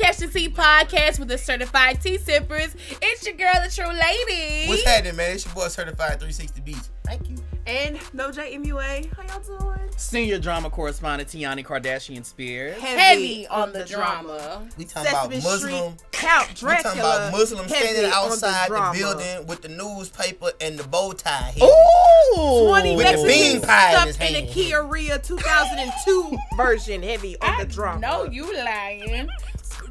Catch the Tea podcast with the certified tea sippers. It's your girl, the true lady. What's happening, man? It's your boy, Certified 360 Beats. Thank you. And No J MUA. How y'all doing? Senior drama correspondent Tiani Kardashian Spears. Heavy on the drama. We talking about Muslim. Count Dracula. We talking about Muslim standing outside the building with the newspaper and the bow tie. Ooh! 20 with the bean pie in his stuff in the hand. Kia Ria 2002 version. Heavy on the drama. No, you lying.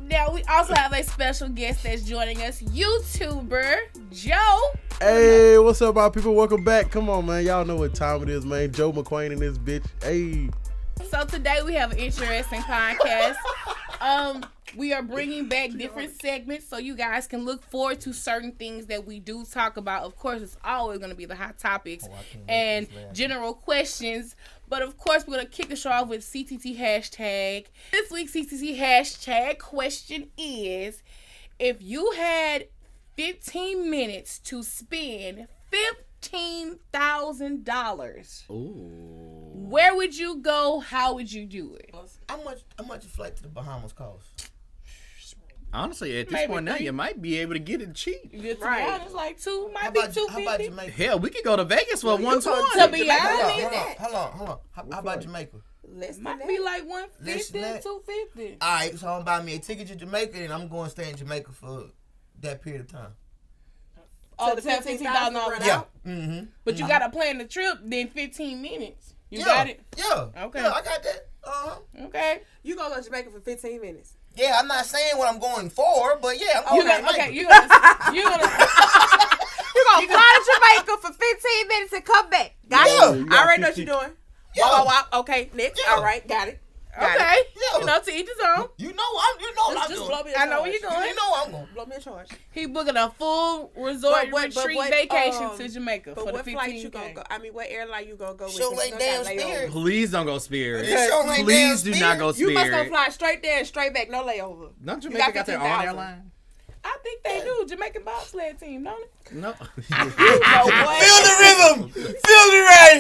Now, we also have a special guest that's joining us, YouTuber Joe. Hey, what's up, my people? Welcome back. Come on, man. Y'all know what time it is, man. Joe McQueen in this bitch. Hey. So today we have an interesting podcast. We are bringing back different segments so you guys can look forward to certain things that we do talk about. Of course, it's always going to be the hot topics and general questions. But of course, we're going to kick the show off with CTT hashtag. This week's CTT hashtag question is, if you had 15 minutes to spend $15,000, where would you go? How would you do it? How much a flight to the Bahamas cost? Honestly, at this Maybe point now, 3. you might be able to get it cheap. Right. It's like 2, How might be about 250. Jamaica? Hell, we could go to Vegas for you 120. To be honest, Hold on. How about Jamaica? Less than might that. be like 150, Listen, that- 250. All right, so I'm gonna buy me a ticket to Jamaica, and I'm going to stay in Jamaica for that period of time. Oh, the the $15,000 run Yeah. out? Mm-hmm. But you gotta plan the trip, then 15 minutes. You yeah. got it? Yeah. Okay. Yeah, I got that. Okay. You gonna go to Jamaica for 15 minutes. Yeah, I'm not saying what I'm going for, but yeah, I'm You going to gonna, Jamaica. okay, you gonna You gonna fly to Jamaica for 15 minutes and come back. Got Yeah. it? I already know what you're doing. Yeah. Wow. Okay, next. Yeah. All right, got it. okay. Yeah. You know, to each his own. You know what I'm Just doing. blow me a I know charge. where you're going. You know what I'm going. Blow me a charge. He booking a full resort But retreat what, vacation to Jamaica But for the what flight you 15K. gonna go? I mean, what airline you gonna go with? Show You like still damn got layovers. Spirit. Please don't go Spirit. This show ain't damn Please do not Spirit. go You Spirit. must go fly straight there and straight back, no layover. Don't You Jamaica got got their own 15,000. airline? I think they do. Jamaican bobsled team, don't it? No. You know what? Feel the rhythm. Feel the rain.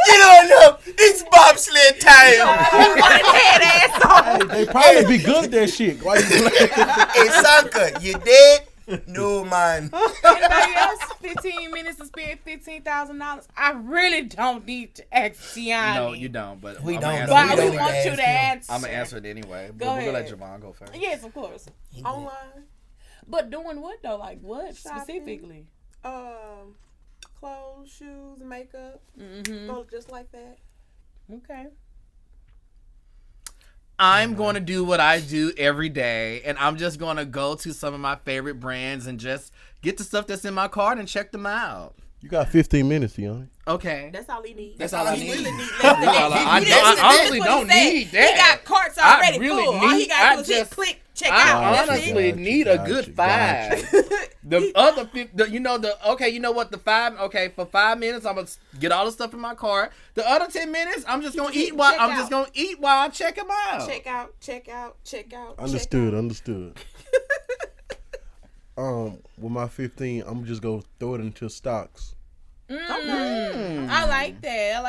Get on up. It's bobsled time. You want a dead ass on. They probably be good at that shit. Why you playing? Hey, Sanka, you dead? No, man. Anybody else? 15 minutes to spend $15,000. I really don't need to ask Tiani. No, you don't. But We I'm don't gonna know. But We we don't want even you ask to him. answer. I'm gonna answer it anyway. But Go we're gonna let ahead. Javon go first. Yes, of course. Online, But doing what though? Like what Shopping. specifically? clothes, shoes, makeup, Mm-hmm. go just like that. Okay. I'm going to do what I do every day, and I'm just going to go to some of my favorite brands and just get the stuff that's in my cart and check them out. You got 15 minutes, Tiani. Okay. That's all he needs. That's all I he need. really need. Less than that. I honestly don't need that. He got carts already I really full. All he need- got I to do is just- hit click, check I out. That's honestly it. need a good five. The other, you know what? The 5. Okay, for 5 minutes, I'm gonna get all the stuff in my car. The other 10 minutes, I'm just gonna eat while I check them out. Check out, check out, check out. Understood. With my 15, I'm just gonna throw it into stocks. I like that.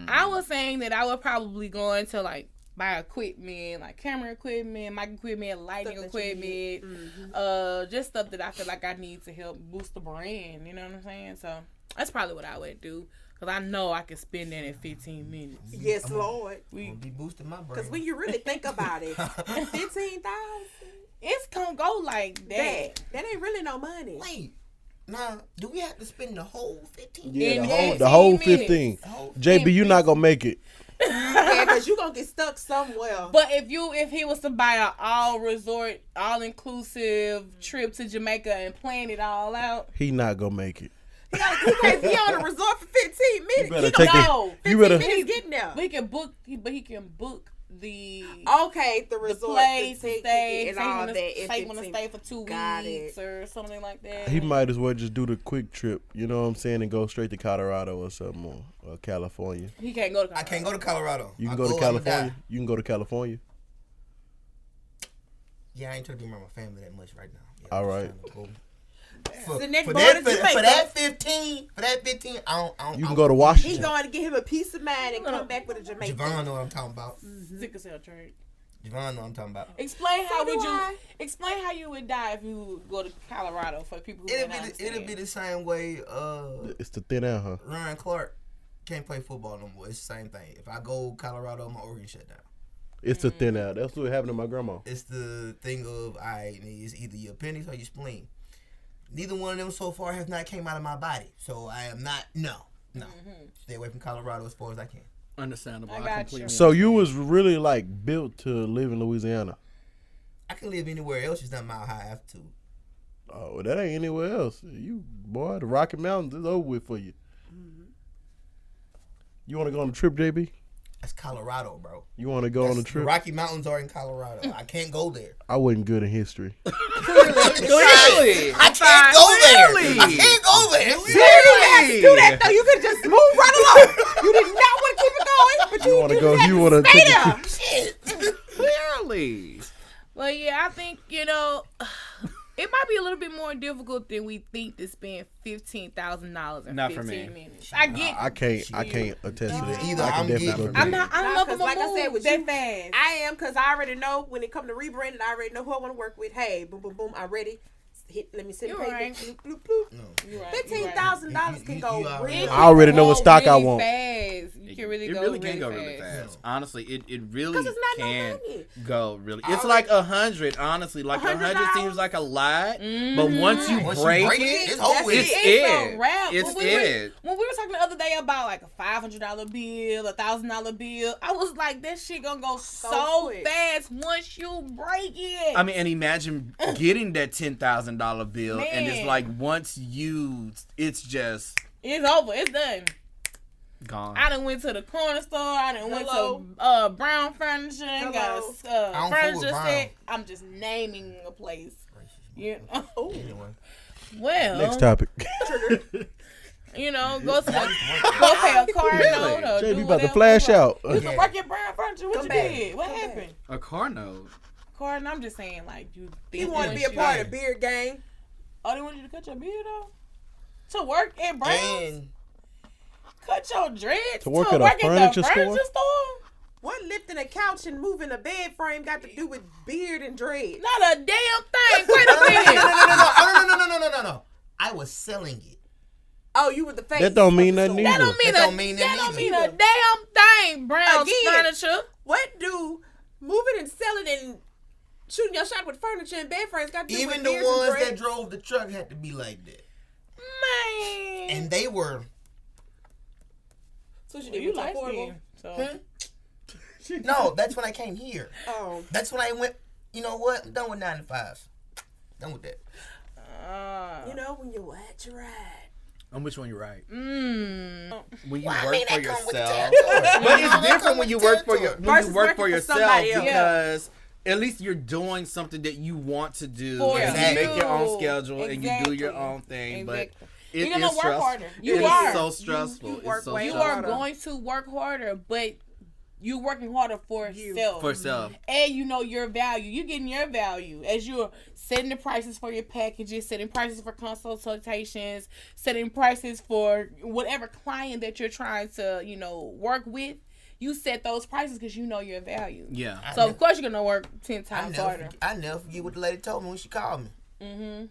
I was saying that I would probably go into like buy equipment, like camera equipment, mic equipment, lighting Stuff that you need. equipment, just stuff that I feel like I need to help boost the brand. You know what I'm saying? So that's probably what I would do. Because I know I can spend that in 15 minutes. Yes, Lord. I'm gonna be boosting my brain. Because when you really think about it, 15,000, It's going to go like that. that ain't really no money. Wait. Now, do we have to spend the whole 15? Yeah, In the whole 15 15. minutes. JB, you're not gonna make it. Yeah, because you're going to get stuck somewhere. But if he was to buy an all resort, all inclusive trip to Jamaica and plan it all out, He not gonna make it. He can't be on a resort for 15 minutes. better He take gonna it. no. 15 You better- minutes getting there. He can book the Okay, the resort, place, the stay, ticket, and all that. Say want to stay for 2 Got weeks it. or something like that. He might as well just do the quick trip. You know what I'm saying, and go straight to Colorado or something, or California. He can't go to. I can't go to Colorado. You can I go to I'ma California. die. You can go to California. Yeah, I ain't trying to be around my family that much right now. Yeah, All I'm right. just trying to go. For, The next for, border that, to for, Jamaica. for that 15, I don't. You can go to He's Washington. going to get him a peace of mind and come back with a Jamaican. Javon know what I'm talking about. sickle cell trade. Javon know what I'm talking about. Explain how do would you I. explain how you would die if you go to Colorado for people who It'll be the same way. It's the thin air, huh? Ryan Clark can't play football no more. It's the same thing. If I go Colorado, my organ shut down. It's the thin air. That's what happened to my grandma. It's the thing of it's either your appendix or your spleen. Neither one of them so far has not came out of my body. So I am not. No. Stay away from Colorado as far as I can. Understandable. I got you. So you was really like built to live in Louisiana. I can live anywhere else, just not Mile High altitude. Oh, that ain't anywhere else. You boy, the Rocky Mountains is over with for you. You want to go on a trip, JB? That's Colorado, bro. You want to go on a The trip? Rocky Mountains are in Colorado. I can't go there. I wasn't good in history. Clearly. I can't go there. Really? I can't go there. Really? Do that though. You could just move right along. You did not want to keep it going, but You want to go? had You to want to stay take there. a Clearly. Well, yeah, I think, it might be a little bit more difficult than we think to spend $15,000 in Not for 15 me. minutes. I get I can't attest to that. Either I can I'm definitely getting- go. I'm not Nah, up 'cause on like I said, with that you, fast. I am, because I already know when it comes to rebranding, I already know who I want to work with. Hey, boom, boom, boom, I'm ready. Let me send You're payment. right. Bloop, bloop, bloop. You're right, $15,000 can go You already real. know. I already know what Go stock I really want. Fast. You can really It go really really can go fast. really fast. Honestly, it really 'Cause it's not no can money. go really. It's like 100. Honestly, like 100 seems like a lot, but once you break it, it's over with. it's It's a it. wrap. It's When it. When we were talking the other day about like a $500 bill, $1,000 bill, I was like, that shit gonna go so quick. fast once you break it. I mean, and imagine getting that $10,000 bill, and it's Man. like once it's just it's over. It's done. gone. I done went to the corner store. I done Hello. went to Brown Furniture and got Hello. a I don't fool furniture with Brown. set. I'm just naming a place. Yeah. Oh, Anyway. well. Next topic. Go pay a car note or JB do about to whatever. flash out. You can work at Brown Furniture. What Come you back. did? What Come happened? A car note. Cardi, I'm just saying, like, you think He wanted to be a part of the beard gang. Oh, they want you to cut your beard off? To work at Brown? And Cut your dreads? To work at a furniture the store? furniture store? What lifting a couch and moving a bed frame got to do with beard and dread? Not a damn thing. Wait a minute. no. I was selling it. Oh, you were the face. That don't mean of the nothing store. either. That don't mean a damn thing, Brown's Again. Furniture. What do moving and selling and shooting your shot with furniture and bed frames got to do Even with the beards and ones that dreads? drove the truck had to be like that. Man. And they were. So you Well, did you with like affordable. skin. So. No, that's when I came here. Oh, That's when I went, you know what? I'm done with 9 to 5s. Done with that. you know when you at your ride. On which one you're right. Mm. When you Well, I work mean, for that come with yourself. territory. But it's That different come when you with work for territory. Versus working for yourself somebody else. because at least you're doing something that you want to do. For and you. you make your own schedule and you do your Exactly. own thing. But Exactly. it You're gonna is work stressful. harder. You It is are. so stressful. You It's work so way You stressful. are harder. going to work harder, but you working harder for yourself. For self. And you know your value. You're getting your value as you're setting the prices for your packages, setting prices for consultations, setting prices for whatever client that you're trying to, work with. You set those prices because you know your value. Yeah. So, of course, you're going to work 10 I times never, harder. I never forget what the lady told me when she called me. Mm-hmm.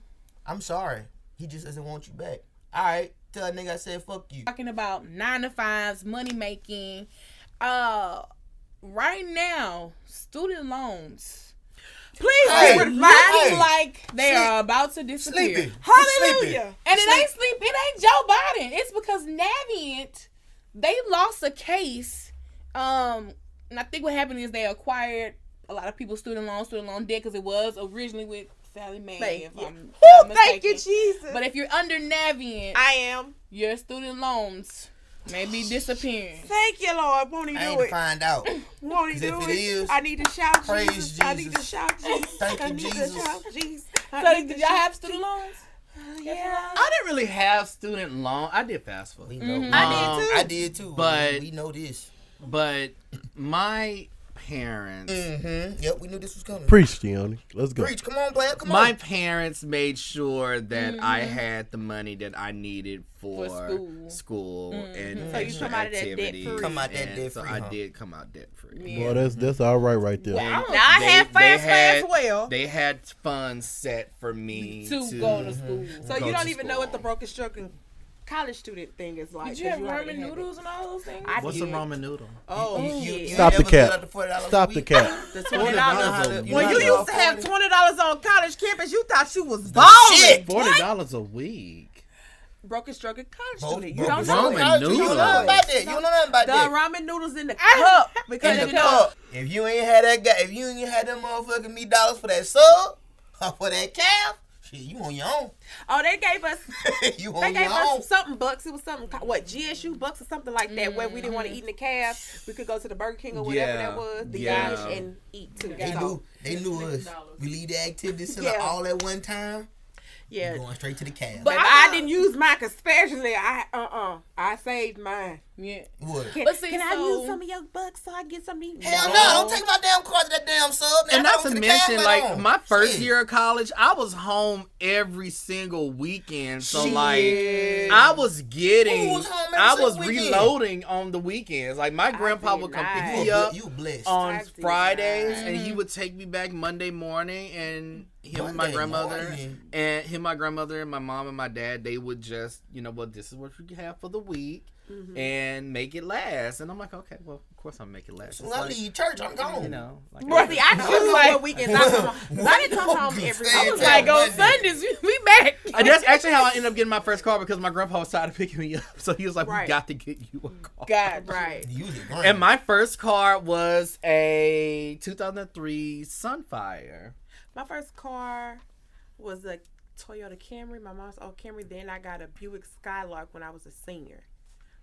I'm sorry. He just doesn't want you back. All right. Tell that nigga I said fuck you. Talking about 9 to 5s, money making. Right now, student loans. Please Hey, be Looks reminded. like they Sleep. are about to disappear. Sleepy. Hallelujah. And it ain't sleep. It ain't Joe Biden. It's because Navient, they lost a case. And I think what happened is they acquired a lot of people's student loan debt because it was originally with Sally Mae. If I'm Oh, not thank you, mistaken. Jesus. But if you're under Navient, I am. your student loans may be disappearing. Thank you, Lord. Won't he I do ain't to it? find out. Won't he 'Cause do if it? it is, I need to shout praise Jesus. I need to Jesus. shout Jesus. Thank I you, need Jesus. to shout Jesus. So did y'all have student loans? Yeah. I didn't really have student loan. I did fast food. We know. I did too. I did too. But- we know this. But my parents. Yep, we knew this was coming. Preach, Gianni. Let's go. Preach. Come on, player. Come My on. parents made sure that I had the money that I needed for school and So you extra come out of that activities. debt-free. Come out that And debt-free, So huh? I did come out debt free. Yeah. Boy, that's all right there. Wow. Now I had fast as well. They had funds set for me to go to school. So go you don't to even know what the school. broken stroke college student thing is like. Did you have 'cause already ramen had it. noodles and all those things? I What's did. a ramen noodle? Oh, You shit. Stop the never filled cap. out the $40 Stop a the week? cap. The $40 $20. a When you week. used to have $20 on college campus, you thought you was balling. Shit. $40 a week. Broken stroke college Both- student. You both don't is know ramen it. noodles. You don't know nothing about that. You don't know nothing about The that. ramen noodles in the cup. Because In the you know, cup. If you ain't had that guy, if you ain't had them motherfucking me dollars for that sub or for that calf, shit, you on your own. oh, they gave us You they on gave your own. us something bucks. It was something what GSU bucks or something like that. Where we didn't want to eat in the cab, we could go to the Burger King or whatever Yeah. that was, the Yeah. Yash, and eat too. They knew us. We leave the activities to Yeah. all at one time. Yeah. We going straight to the calf. But I didn't use mine, cause especially I saved mine. Yeah. What? Can, But see, can I so- use some of your bucks so I get some to eat? Hell no! Don't take my damn card to that damn sub. Now And I not go to the mention, calf like, later on. my first Shit. year of college, I was home every single weekend. So, Shit. like, I was getting, Who was home every I was single weekend? reloading on the weekends. Like, my grandpa did would come not. pick me up You blessed. on I did Fridays, not. and he would take me back Monday morning, and him and my Monday grandmother, morning? and my mom and my dad, they would just, you know, well, this is what you have for the week. And make it last, and I'm like, okay, well, of course I'm make it last. When It's I like, leave church, I'm gone. you know, like, Well, see, I choose like- what weekends I come home. I didn't come home every I was Yeah, like, on Monday. Sundays, we back. And that's actually how I ended up getting my first car, because my grandpa was tired of picking me up. So he was like, we Right. got to get you a car. God, Right. Use it, grand. And my first car was a 2003 Sunfire. My first car was a Toyota Camry, my mom's old Camry. Then I got a Buick Skylark when I was a senior.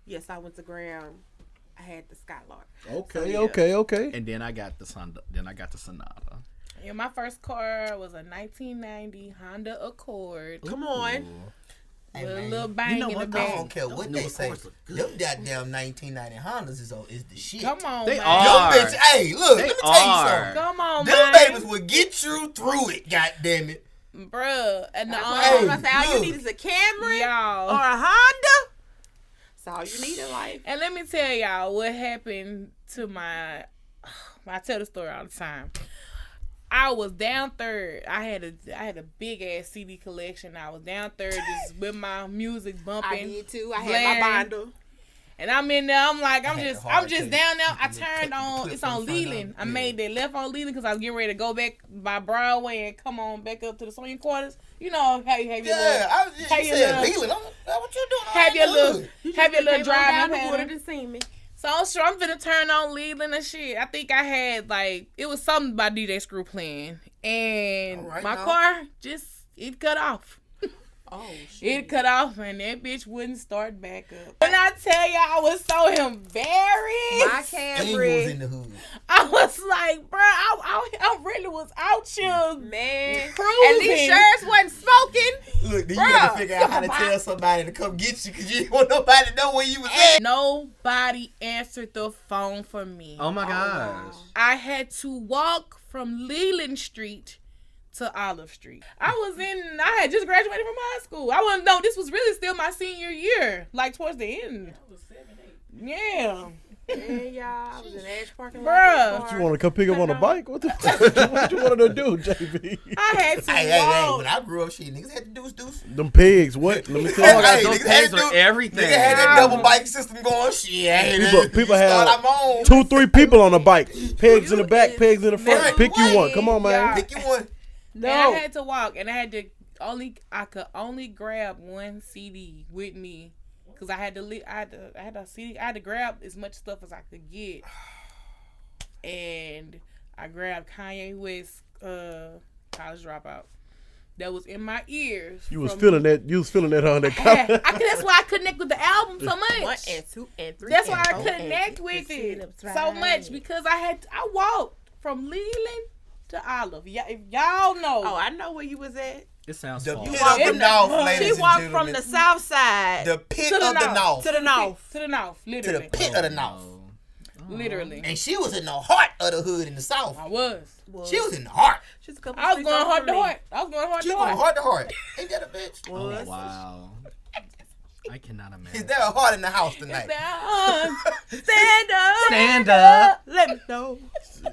Yes, I went to Graham. I had the Skylark. Okay. And then I got the Sonata. Yeah, my first car was a 1990 Honda Accord Come on. Hey, with a man, little bang in the I back. don't care what Those they say. cars look good. Them goddamn 1990 Hondas is the shit. Come on, They man. are. Them bitches, hey, look, They let me tell you are. something. Come on, Them man. babies will get you through it, goddamn it. Bruh. And the That's Hey, why I say all you look. need is a Camry y'all. or a Honda. That's all you need in life. And let me tell y'all what happened to my. I tell the story all the time. I was down third. I had a big ass CD collection. I was down third just with my music bumping. I did too. I had blaring. my binder. And I'm in there. I'm like, I'm had just the hard down tape. there. I You turned cut the on. clip It's on on the front Leland. of it. I Yeah. made that left on Leland because I was getting ready to go back by Broadway and come on back up to the swing quarters. You know how you have your Yeah, I was just Have your said, little- Leland, what you doing? have your little You have your little came on down driving the water pattern. to see me. So I'm sure I'm finna turn on Leland and shit. I think I had like it was something by DJ Screw playing, and All right, my now. car just it cut off. Oh It cut off and that bitch wouldn't start back up. And I tell y'all, I was so embarrassed. My And you was in Camry. the hood. I was like, bro, I really was out here. Man. Cruising. And these shirts wasn't smoking. Look, then you Bruh, gotta figure out how to come tell on. somebody to come get you because you didn't want nobody to know where you was at. Nobody answered the phone for me. Oh my gosh. I had to walk from Leland Street to Olive Street. I had just graduated from high school. I wasn't know this was really still my senior year, like towards the end. Yeah. Yeah, y'all. I was in Edge parking lot. Bruh. You want to come pick up on a bike? What the fuck? What you wanted to do, JB? I had to Hey, walk. when I grew up, shit, niggas had to deuce. Them pigs, what? Let me Oh tell my you. God, Hey, those niggas had pegs to are do- everything. Nigga had that double bike system going. Shit, People start have our own. 2-3 people on a bike. Pegs in the back, pegs in the front. Right. Pick you one. Come on, man. Yeah. Pick you one. And I had to walk, and I could only grab one CD with me, cause I had to grab as much stuff as I could get, and I grabbed Kanye West, College Dropout. That was in my ears. You was from- feeling that. You was feeling that on that Yeah, car. that's why I connect with the album so 1 much. and 2 and 3. That's why I and 4 connect and with six. it That's so right. much because I walked from Leland to Olive. Yeah, if y'all know. Oh, I know where you was at. It sounds The false. pit walked of the in north, She ladies and walked gentlemen. from the south side The pit To the of the north. north. to the north. To the north, To literally. the pit of the north. Literally. And she was in the heart of the hood in the South. I was. She was in the heart. She's a couple I was streets going over heart from to me. heart. I was going heart She to going heart. heart to heart. Ain't that a bitch? Oh, wow. I cannot Is imagine. there a heart in the house tonight? Stand up. Stand up. Let me know.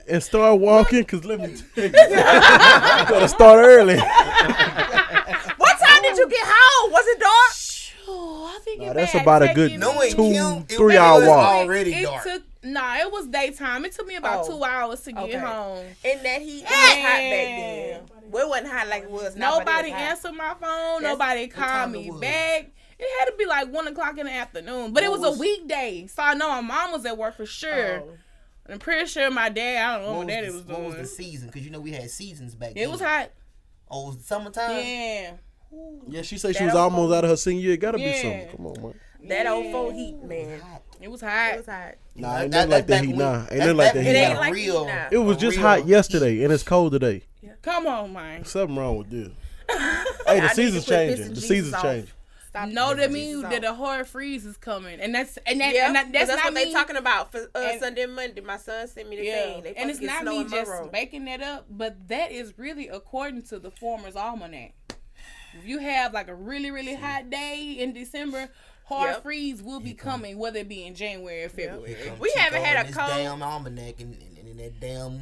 And start walking, cause let me tell you, you better start early. What time did you get home? Was it dark? I think Nah, that's about a good Knowing Kim, 2-3 hour was walk. already It dark. took it was daytime. It took me about 2 hours to get Okay. home. And that heat was hot back then. Well, it wasn't hot like it was now. but it Nobody was hot. answered my phone. That's- Nobody what called time me it was? back. It had to be like 1 o'clock in the afternoon. But it What was a was- weekday. So I know my mom was at work for sure. Oh. I'm pretty sure my dad, I don't know what daddy was What was doing. the season? Because you know we had seasons back then. It was hot. Oh, was it summertime? Yeah. Yeah, she said she was almost out of her senior year. Gotta be Yeah. something. Come on, man. That old folk heat, man. It was It hot. was hot. Nah, ain't nothing like that heat now. Ain't nothing like that It heat ain't now. like real. heat now. It was just hot yesterday, and it's cold today. Come on, man. Something wrong with this. Hey, the I need to season's quit changing. pissing The Jesus season's off. changing. Stop No, pissing that Jesus means off. that a hard freeze is coming. And that's Yeah, that's that's not what me. they talking about for And- Sunday and Monday. My son sent me the Yeah, thing. They and it's supposed to get not snow me in just Monroe. making that up, but that is really according to the Farmer's Almanac. If you have like a really, really hot day in December, hard Yep. freeze will be coming, whether it be in January or February. We haven't had a this cold- damn almanac and that damn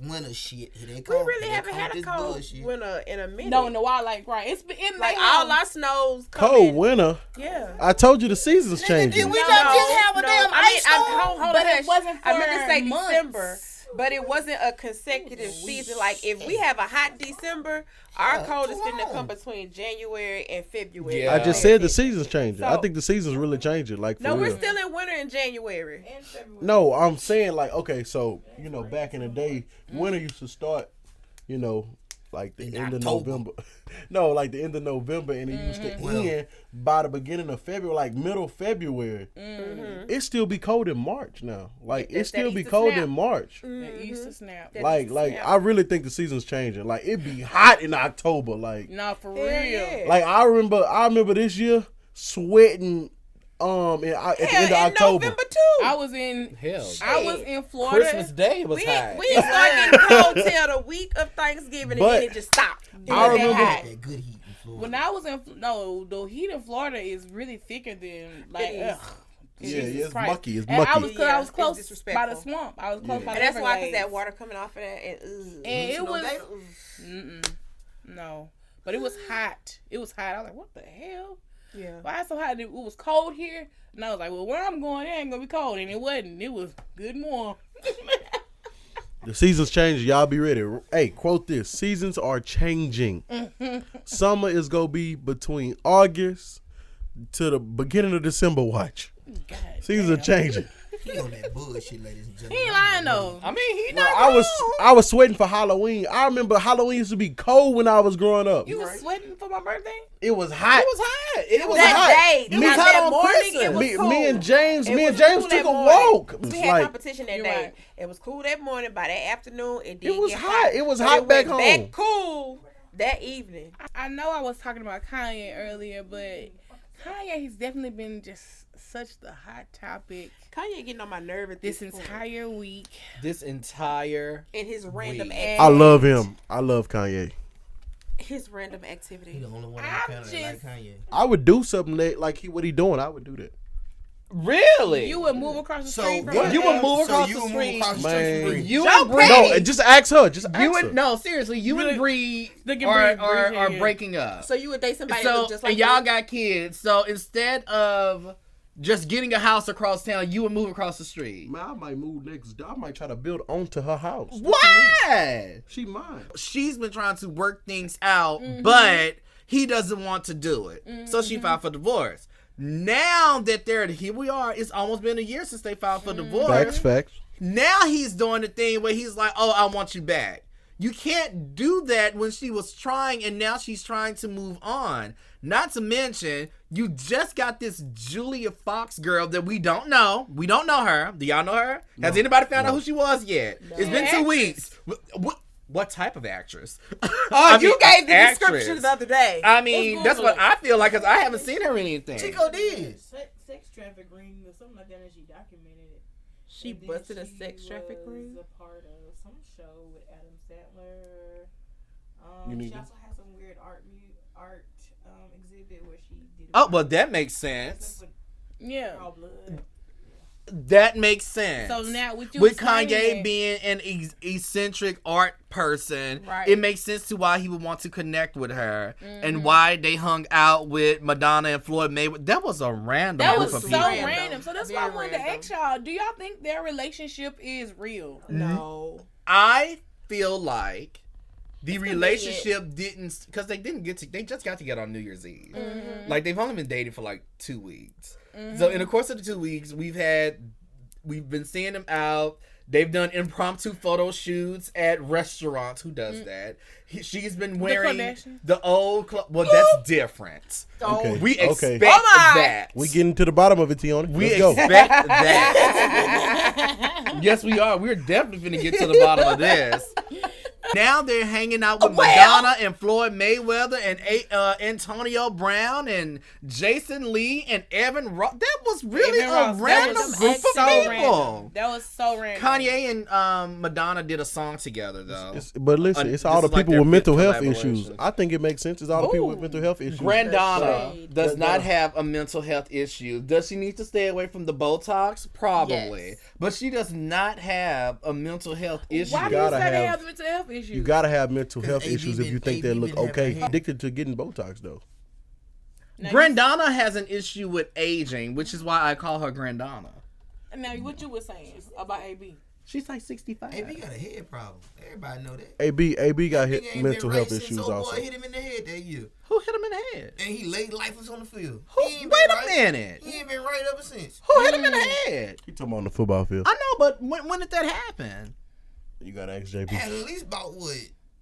winter shit. Here they We come. really Here they haven't come had with a this cold bullshit. winter in a minute. No, in the wild, like right, it like may all have- our snows Cold coming. winter. Yeah. I told you the season's Did changing. we No, not just have a no, damn I mean, ice storm? hold on, But it hush. wasn't I meant to for say months. December, but it wasn't a consecutive season. Like if we have a hot December, our cold is too finna come long. between January and February. Yeah. I just said the season's changing. I So- think the season's really changing. Like for No, real. we're still in winter in January. No, I'm saying like okay, so you know back in the day, winter used to start, you know, like the In end of October. November. No, like the end of November, and it used to end by the beginning of February, like middle February. It still be cold in March now. Like it That's still that be Easter cold snap. in March. the Easter snap. That Like Easter like snap. I really think the season's changing. Like it be hot in October. Like No, for Hell real. yeah. like I remember this year sweating at the Hell, end of in October. November too. I was in Hell. I was in Florida. Christmas Day was we hot. we didn't start getting cold till the week of Thanksgiving, and But then it just stopped. It I was that remember- hot. That good heat in Florida. When I was in the heat in Florida is really thicker than like. It is. Ugh. Yeah, Jesus yeah, it's Christ. mucky. It's And mucky. I was, cause I Yeah, was it's close by disrespectful. the swamp. I was close by And the that's why, because Everglades. that water coming off of that, and And it was ugh. no, but it was hot. It was hot. I was like, what the hell? Yeah. Why it's so hot? It was cold here, and I was like, well, where I'm going, it ain't gonna be cold, and it wasn't. It was good and warm. The seasons changing. Y'all be ready. Hey, quote this. Seasons are changing. Summer is going to be between August to the beginning of December. Watch. God, Seasons are changing. He on that bullshit, ladies and gentlemen. he ain't lying though. I mean, he Bro, not I was sweating for Halloween. I remember Halloween used to be cold when I was growing up. You was sweating for my birthday. It was hot. It was hot. It was That hot. day, It was not hot that on morning, Christmas. it was cool. Me and James It was took cool that a morning. walk. It was We had like competition that You're day. right. It was cool that morning. By that afternoon, it did It was get hot. It was But hot back went home. Back cool that evening. I know I was talking about Kanye earlier, but Kanye, he's definitely been just such the hot topic Kanye getting on my nerve at this this point. entire week. This entire And his random Week. activity. I love him. I love Kanye. His random He activity. the only one on I'm the panel that like just- Kanye. I would do something like what he doing. I would do that. really. You would move across the So street from what? her You would house. move So across you the would street. move across the Man. street. You Joe and Bree. No, just ask her. Just ask You her. and no, seriously, you and Look- Bree look at are, Bree, are, Bree, are yeah. breaking up. So you would date somebody that So look just like and y'all you? got kids. So instead of just getting a house across town, you would move across the street. Man, I might move next door. I might try to build onto her house. Why? She mine. She's been trying to work things out, but he doesn't want to do it. So she filed for divorce. Now that here we are, it's almost been a year since they filed for divorce. Facts. Now he's doing the thing where he's like, oh, I want you back. You can't do that when she was trying and now she's trying to move on. Not to mention, you just got this Julia Fox girl that we don't know. We don't know her. Do y'all know her? Has anybody found out who she was yet? It's been 2 weeks. What type of actress? Oh, you gave the actress. description the other day. I mean, that's Google what I feel like because I haven't seen her in anything. Chico did. Sex traffic ring or something like that, and she documented it. She And then busted a she sex traffic ring. was a part of some show with Adam Sandler. You She need also has some weird art exhibit where she did. Oh, well, that makes sense. Yeah. Raw blood. That makes sense. So now with you with explaining Kanye that- being an eccentric art person, Right. it makes sense to why he would want to connect with her and why they hung out with Madonna and Floyd Mayweather. That was a random That group was of so people. random. So that's why I Very wanted to random. ask y'all, do y'all think their relationship is real? No. I feel like the It's relationship didn't, because they just got together on New Year's Eve. Mm-hmm. Like, they've only been dating for like 2 weeks. So in the course of the 2 weeks, we've been seeing them out. They've done impromptu photo shoots at restaurants. Who does that? She's been wearing Kardashians? the old well, that's different. Okay. We expect Oh my! that. We getting to the bottom of it, Tiana. We Let's go. expect that. Yes, we are. We're definitely going to get to the bottom of this. Now they're hanging out with Madonna and Floyd Mayweather and Antonio Brown and Jason Lee and Evan Ross. That was really Evan a Ross, that random was group of so people. random. That was so random. Kanye and Madonna did a song together, though. But listen, it's all This the is like people their with mental fifth health issues. collaboration. I think it makes sense. It's all the people with mental health issues. Grandonna Shade. does not have a mental health issue. Does she need to stay away from the Botox? Probably. Yes. But she does not have a mental health issue. Why do you gotta say they have- have mental health issues? You gotta have mental health AB issues if been- you think AB they look been having okay. a head- Addicted to getting Botox though. Now, Grandonna has an issue with aging, which is why I call her Grandonna. now what you were saying about AB? She's like 65. AB got a head problem. Everybody know that. AB got Nigga ain't mental been health right since issues old also. boy hit him in the head that year. Who hit him in the head? And he laid lifeless on the field. Who, He ain't wait been a right. minute. He ain't been right ever since. Who hit him in the head? You talking about on the football field? I know, but when did that happen? You gotta ask JB. At least about what?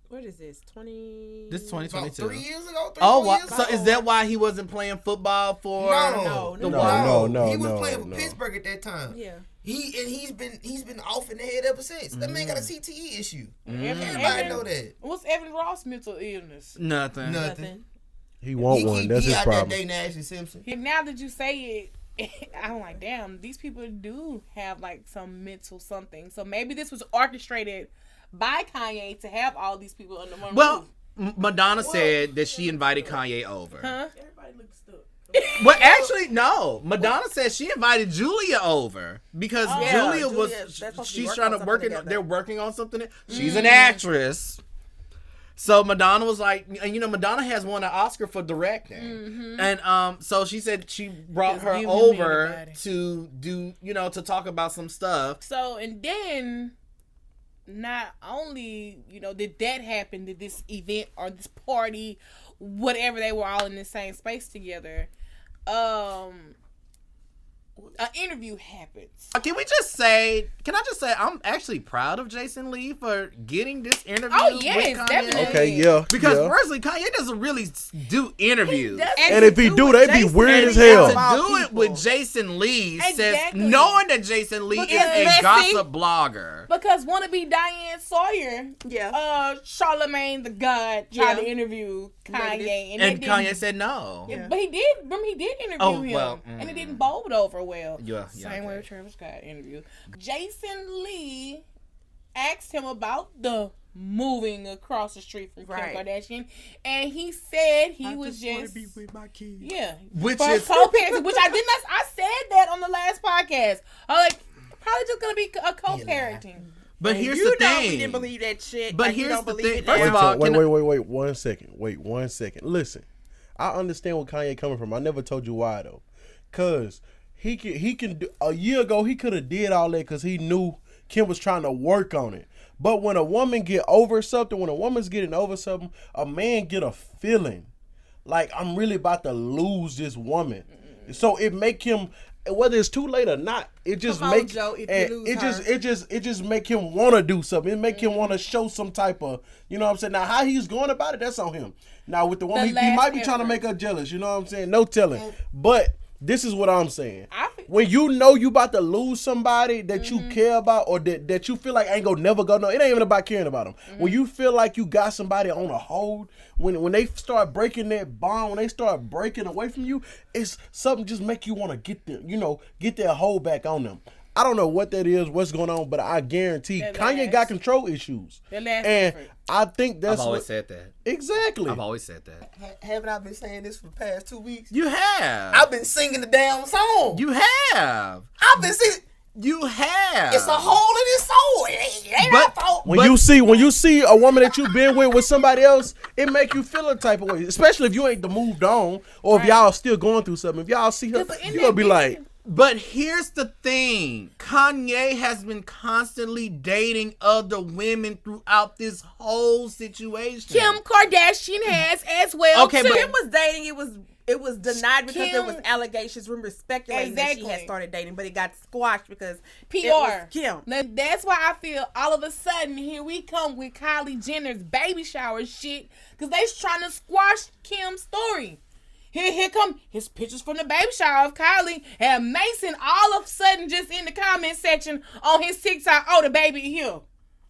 What is this? 20. This is About 2022. 3 years ago? 3, Oh, 4 wow. years So ago? is that why he wasn't playing football for No, the no, Wild? no. He was playing for Pittsburgh at that time. Yeah. He's been off in the head ever since. That man got a CTE issue. Everybody Evan- know that. What's Evan Ross' mental illness? Nothing. Nothing. He want one. That's he his out there problem. dating Ashley Simpson. And now that you say it, I'm like, damn, these people do have like some mental something. So maybe this was orchestrated by Kanye to have all these people under one Well, roof. Madonna said that she invited Kanye over. Huh? Everybody looks stuck. Well, actually, no. Madonna said she invited Julia over because Yeah, Julia Julia, was. they're supposed to be She's working trying on to work. something together. They're working on something. She's an actress. So Madonna was like, and you know, Madonna has won an Oscar for directing, and so she said she brought Just her give him over everybody. to do, to talk about some stuff. So, and then not only, did that happen, did this event or this party, whatever, they were all in the same space together, an interview happens. Can I just say, I'm actually proud of Jason Lee for getting this interview. Oh, yes, with Kanye. definitely. Okay, yeah. Because yeah. personally, Kanye doesn't really do interviews. And if he do, they be weird as hell. To do it with Jason Lee says, Exactly. knowing that Jason Lee is Because a messy. gossip blogger. Because wannabe Diane Sawyer, Yeah. Charlemagne the God tried Yeah. to interview Kanye, Negative. And they Kanye didn't- said no. Yeah. But he did. Remember, he did interview Oh, him, well, and it didn't bode over well. Yeah, Same way okay. with Travis Scott interview. Jason Lee asked him about the moving across the street from Right. Kim Kardashian, and he said he was just with my kids. yeah, Which for is co-parenting. Which I didn't. I said that on the last podcast. I'm like, probably just gonna be a co-parenting. But And here's you the know thing. we didn't believe that shit. But Like, you here's don't the believe thing. it First now. of all, Wait, 1 second. Wait 1 second. Listen, I understand where Kanye coming from. I never told you why though, cause he can do. A year ago he could have did all that because he knew Kim was trying to work on it. But when a woman get over something, when a woman's getting over something, a man get a feeling like I'm really about to lose this woman. So it make him, whether it's too late or not, it just Come on, make Joe, if and you lose it just make him want to do something. It make him want to show some type of, you know what I'm saying. Now how he's going about it, that's on him. Now with the woman, he last might be trying to effort. make her jealous. You know what I'm saying? No telling. But this is what I'm saying. I feel- When you know you about to lose somebody that you care about or that you feel like ain't gonna never go, no, it ain't even about caring about them. When you feel like you got somebody on a hold, when they start breaking that bond, when they start breaking away from you, it's something just make you want to get them, get their hold back on them. I don't know what that is, what's going on, but I guarantee Kanye got control issues. And different. I think that's I've always said that. Exactly. I've always said that. Haven't I been saying this for the past 2 weeks? You have. I've been singing the damn song. You have. I've been singing. You have. It's a hole in his soul. It ain't our fault. When you see a woman that you've been with somebody else, it make you feel a type of way. Especially if you ain't moved on, or if y'all still going through something. If y'all see her, you gonna be like. But here's the thing. Kanye has been constantly dating other women throughout this whole situation. Kim Kardashian has as well. Okay, too. but Kim was dating. It was denied because there Kim- was allegations, rumors speculating that she had Exactly. started dating, but it got squashed because PR. it was Kim. Now, that's why I feel all of a sudden here we come with Kylie Jenner's baby shower shit because they trying to squash Kim's story. Here come his pictures from the baby shower of Kylie and Mason all of a sudden just in the comment section on his TikTok. Oh, the baby here.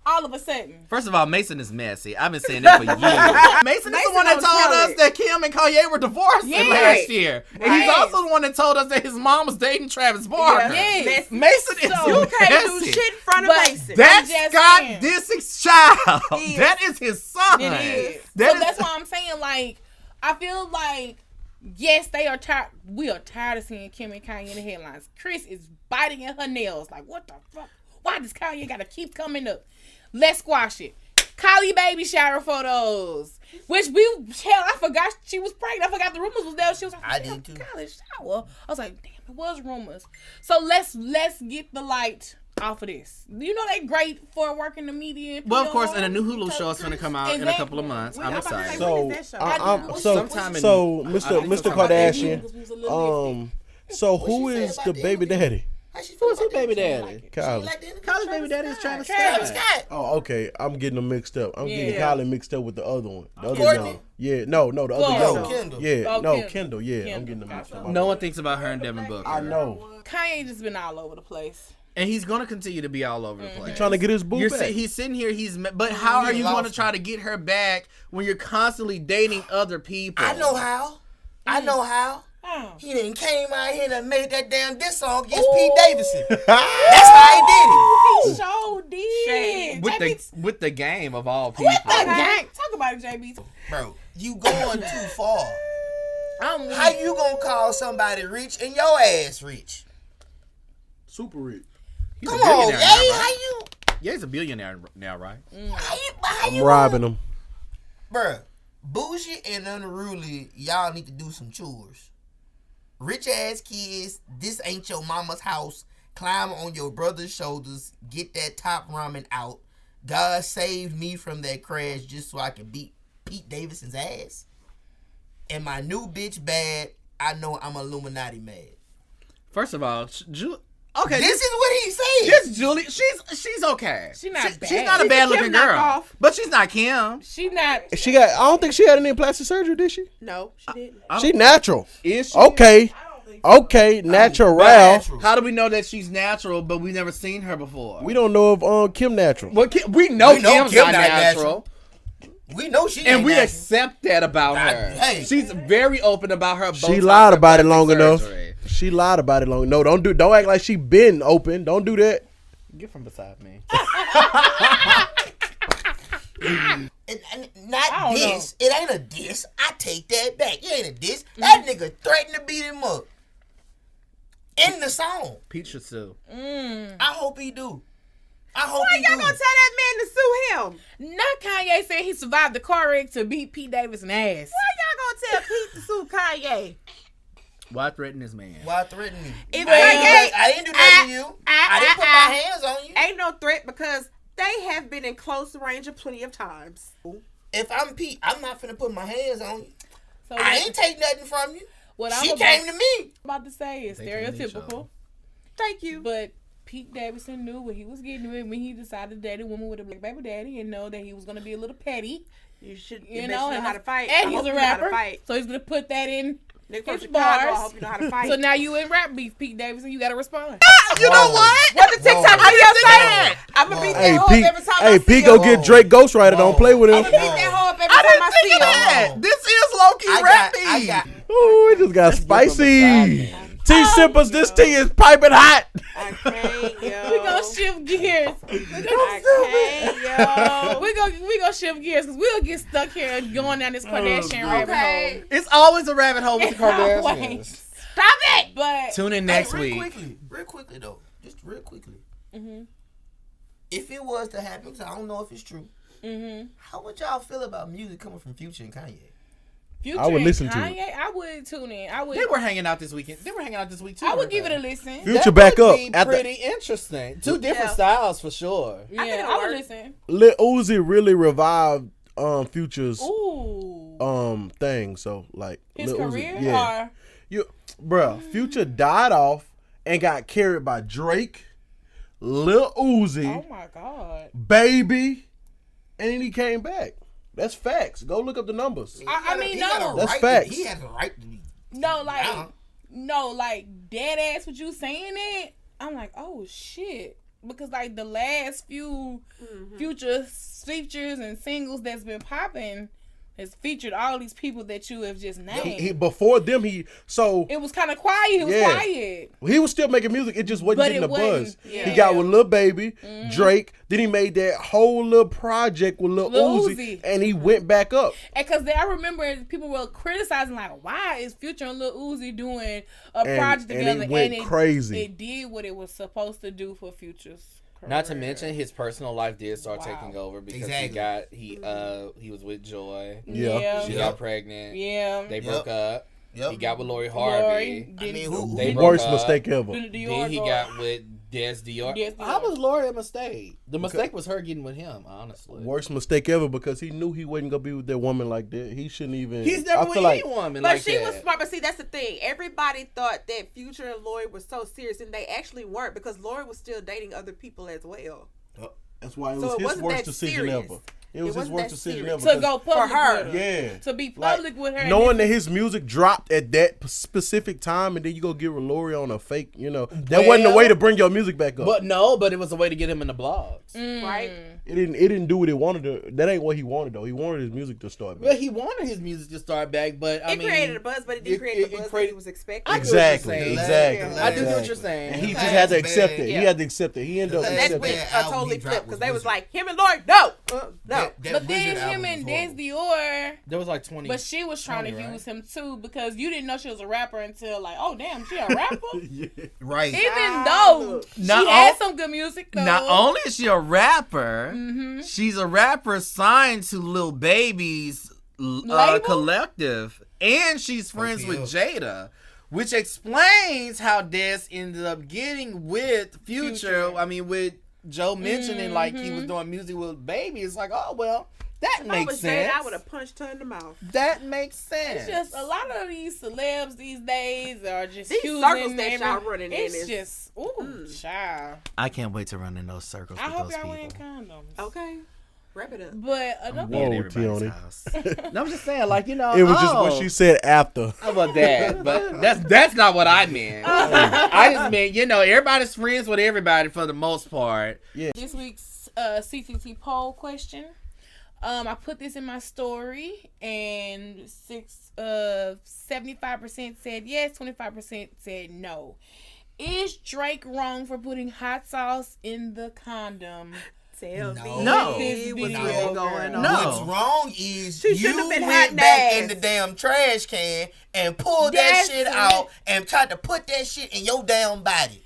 All of a sudden. First of all, Mason is messy. I've been saying that for years. Mason is the one that don't told tell us it. that Kim and Kanye were divorcing Yes. last year. And he's Right. also the one that told us that his mom was dating Travis Barker. Yes. Mason is So, You can't do messy. shit in front of But Mason. That's I'm just Scott saying. Disick's child. Yes. That is his son. It is. That So is- that's why I'm saying, like, I feel like, yes, they are tired. We are tired of seeing Kim and Kanye in the headlines. Chris is biting at her nails. Like, what the fuck? Why does Kanye gotta keep coming up? Let's squash it. Kylie baby shower photos. Which I forgot she was pregnant. I forgot the rumors was there. She was like, I did too. Kylie shower. I was like, damn, it was rumors. So let's get the light off of this. You know they great for working the media. And Well, of PR. course, and a new Hulu show is going to come out in a couple of months. I'm excited. When is that show? Mr. Kardashian. So who she say is about the the baby interview? daddy? How she feel Who's his about that? baby She don't daddy? like it. She Kylie. ain't like the interview? Kylie's baby daddy is Travis Travis Scott. Scott. Oh, okay. I'm getting them mixed up. I'm getting Yeah. Kylie mixed up with the other one. The other Courtney? young. Yeah, no, the other Kendall. young. No, Kendall. Yeah, Oh, no, Kendall. Kendall. Yeah, I'm Kendall. getting them mixed up. No one thinks about her and Devin Booker. I know. Kanye just been all over the place. And he's going to continue to be all over the place. Trying to get his boo back. He's sitting here. But how are you lost going to him. try to get her back when you're constantly dating other people? I know how. I know how. Oh. He done came out here and made that damn diss song against Pete Davidson. That's how he did it. He sure did. Shame. with the game of all people. With the gang. Talk about it, JB. Bro, you going too far. I'm How weak. you gonna call somebody rich and your ass rich? Super rich. He's Come a on, billionaire Jay. now, right? How you? Yeah, he's a billionaire now, right? How I'm you robbing him. Bruh, bougie and unruly, y'all need to do some chores. Rich ass kids, this ain't your mama's house. Climb on your brother's shoulders. Get that top ramen out. God saved me from that crash just so I could beat Pete Davidson's ass. And my new bitch bad. I know I'm Illuminati mad. First of all, okay. This is what he said. This Julie, she's okay. She not bad. She's not a bad looking Kim girl, knockoff. but she's not Kim. She not. I don't think she had any plastic surgery, did she? No, she didn't. She natural. Is she? Okay. Okay, natural. Natural. How do we know that she's natural, but we've never seen her before? We don't know if Kim natural. Well, we know We know Kim's Kim not not natural. We know she And ain't we natural. accept that about her. Hey. She's very open about her. She Botox lied and about it plastic long enough. surgery. She lied about it long. No, don't act like she been open. Don't do that. Get from beside me. And not I don't diss. It ain't a diss. I take that back. It ain't a diss. That nigga threatened to beat him up. In the song. Pete should sue. I hope he do. I hope Why he y'all do. gonna tell that man to sue him? Not Kanye said he survived the car wreck to beat Pete Davidson ass. Why y'all gonna tell Pete to sue Kanye? Why threaten this man? Why threaten me? If I didn't do nothing to you. I didn't put my I- hands on you. ain't no threat because they have been in close range of plenty of times. If I'm Pete, I'm not finna put my hands on you. So I ain't take nothing from you. what She I'm came to me. about to say is They came to each stereotypical, other. Thank you. but Pete Davidson knew what he was getting with when he decided to date a woman with a black baby daddy and know that he was going to be a little petty, You should you you know, know how to fight. and I he's hope a you know how to rapper, fight. so he's going to put that in. Nigga from his Chicago, I bars. hope you know how to fight. So now you in rap beef, Pete Davidson, you got to respond. You know what? What the TikTok Whoa. video say? Whoa. I'ma beat Hey, that hoe Pete. up every time Hey, I see Pete, her. go get Drake Ghostwriter. Don't play with him. I'ma beat that hoe up every I time didn't I think see of her. that. This is low-key I rap got. beef. Oh, it just got spicy. T Simples, this tea is piping hot. I can't, yo. We gonna shift gears. I can't, yo. We gonna shift gears because we'll get stuck here going down this Kardashian rabbit hole. It's always a rabbit hole with the Always. Kardashians. Stop it! But Tune in next real week. Real quickly though, just real quickly. If it was to happen, because I don't know if it's true, how would y'all feel about music coming from Future and Kanye? Future I would and listen to Kanye, I would tune in. I would. They were hanging out this weekend. They were hanging out this week too. I would weren't give it they? a listen. Future back up. Be pretty interesting. Two different styles for sure. Yeah, think it'll I would work. listen. Lil Uzi really revived Future's Ooh. thing. So like His Lil career? Uzi, yeah. Bruh, Future died off and got carried by Drake, Lil Uzi, Oh my God. Baby, and then he came back. That's facts. Go look up the numbers. I mean, He got no. a That's right facts. He has a right to be. No, like, down. no, like, dead ass with you saying it. I'm like, oh shit. Because like the last few Future features and singles that's been popping has featured all these people that you have just named. Before them, It was kind of quiet. It was quiet. he was still making music. It just wasn't But getting it the buzz. wasn't, yeah. He got with Lil Baby, Drake. Then he made that whole little project with Lil Uzi, and he went back up. And because I remember people were criticizing, like, why is Future and Lil Uzi doing a project and together? it went crazy. It did what it was supposed to do for Future's career. Not to mention his personal life did start taking over because Exactly. he was with Joy. Yeah. She got pregnant. Yeah. They broke up. Yep. He got with Lori Harvey. I mean, who? They broke Worst up. mistake ever. Then Then he got with Des Dior. Des Dior. How was Lori a mistake? The mistake was her getting with him, honestly. Worst mistake ever because he knew he wasn't gonna be with that woman like that. He shouldn't even. He's never I with feel any like woman But like she that. was smart. But see, that's the thing. Everybody thought that Future and Lori were so serious, and they actually weren't because Lori was still dating other people as well. that's why it So was it his wasn't worst that decision serious. ever. It was his wasn't worst that decision serious. ever. to go public For her. with her. Yeah. To be Like, public with her. knowing that his music dropped at that specific time, and then you go get with Lori on a fake, that wasn't the way to bring your music back up. But it was a way to get him in the blogs. Right? It didn't do what it wanted to. That ain't what he wanted though. He wanted his music to start back. But he wanted his music to start back, but I It mean, created a buzz, but it didn't create the buzz that he was expecting. I get what you're Exactly. saying. Exactly. I do get what exactly. you're saying. And he That's just had to bad. accept it. Yeah. He had to accept it. He ended up That's That's accepting when it. bad. it totally Album he dropped flipped because they was was like, him and Lori, no. But then him and Des Dior, There was like 20. but she was trying to 20, right? use him too because you didn't know she was a rapper until like, oh damn, she a rapper. Right. Even though she had some good music though. Not only is she a rapper, she's a rapper signed to Lil Baby's Label? collective, and she's friends with Jada, which explains how Des ended up getting with Future. I mean, with Joe mentioning like he was doing music with Baby. It's like, oh well, that If I makes was Jada, sense. I would have punched her in the mouth. That makes sense. It's just a lot of these celebs these days are just These using circles that every- y'all running in It's is- just child. I can't wait to run in those circles I with hope those y'all people. wearing condoms. Okay. Wrap it up. But another Be at Whoa, everybody's Tioni. house. No, I'm just saying, like, It was just what she said after. How about that? But that's not what I meant. I just meant, everybody's friends with everybody for the most part. this week's CCT poll question. I put this in my story, and 75% said yes, 25% said no. Is Drake wrong for putting hot sauce in the condom? Tell No. me No. what's No. really going on. No. What's wrong is She shouldn't you have been went hot back ass. in the damn trash can and pulled That's that shit it. out and tried to put that shit in your damn body.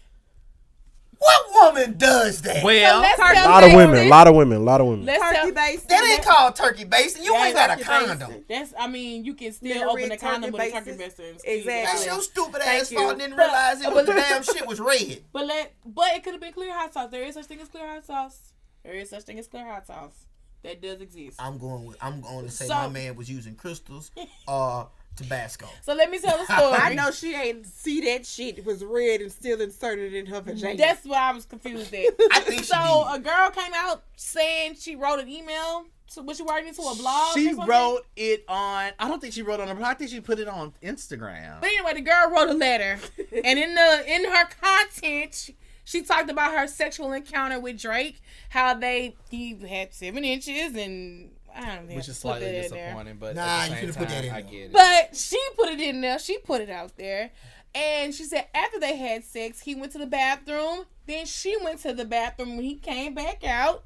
What woman does that? Well, let's A tell lot of Jason- women. A lot of women. A lot of women. Let's Turkey tell, based. That ain't called turkey basting. You That ain't got a turkey condom. basting. that's. I mean, you can still Little open red the condom with a turkey turkey bases. baster. and squeeze it Exactly. That's out. your stupid Thank ass you. fault. Didn't realize it was the damn shit was red. But it could have been clear hot sauce. There is such thing as clear hot sauce. There is such thing as clear hot sauce. That does exist. I'm going to say So- my man was using crystals or Tabasco. So let me tell the story. I know she ain't see that shit. It was red and still inserted in her vagina. That's what I was confused at. I think she So did. a girl came out saying she wrote an email. So was she writing it to a blog? she or something? wrote it on. I don't think she wrote it on her blog. I think she put it on Instagram. But anyway, the girl wrote a letter, and in her content, she talked about her sexual encounter with Drake. How he had 7 inches, and I don't know. Which is slightly disappointing, but Nah, at you the same could've put that time, in I there. get it. But she put it in there. She put it out there. And she said after they had sex, he went to the bathroom. Then she went to the bathroom when he came back out.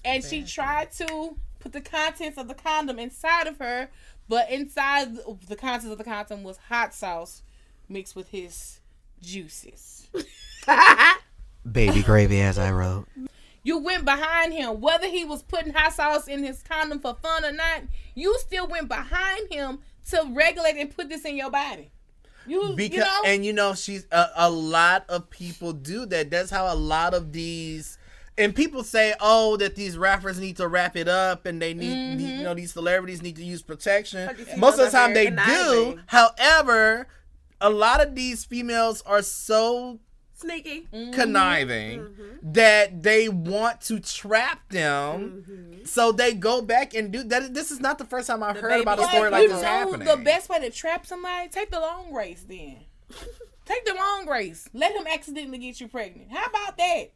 And she tried to put the contents of the condom inside of her. But inside the contents of the condom was hot sauce mixed with his juices. Baby gravy, as I wrote. You went behind him. Whether he was putting hot sauce in his condom for fun or not, you still went behind him to regulate and put this in your body. She's a lot of people do that. That's how a lot of these, and people say, oh, that these rappers need to wrap it up and they need, these celebrities need to use protection. Most of the time they do. However, a lot of these females are so sneaky, conniving that they want to trap them, so they go back and do that. This is not the first time I've heard about a story like this happening. The best way to trap somebody, take the long race. Then take the long race. Let him accidentally get you pregnant. How about that?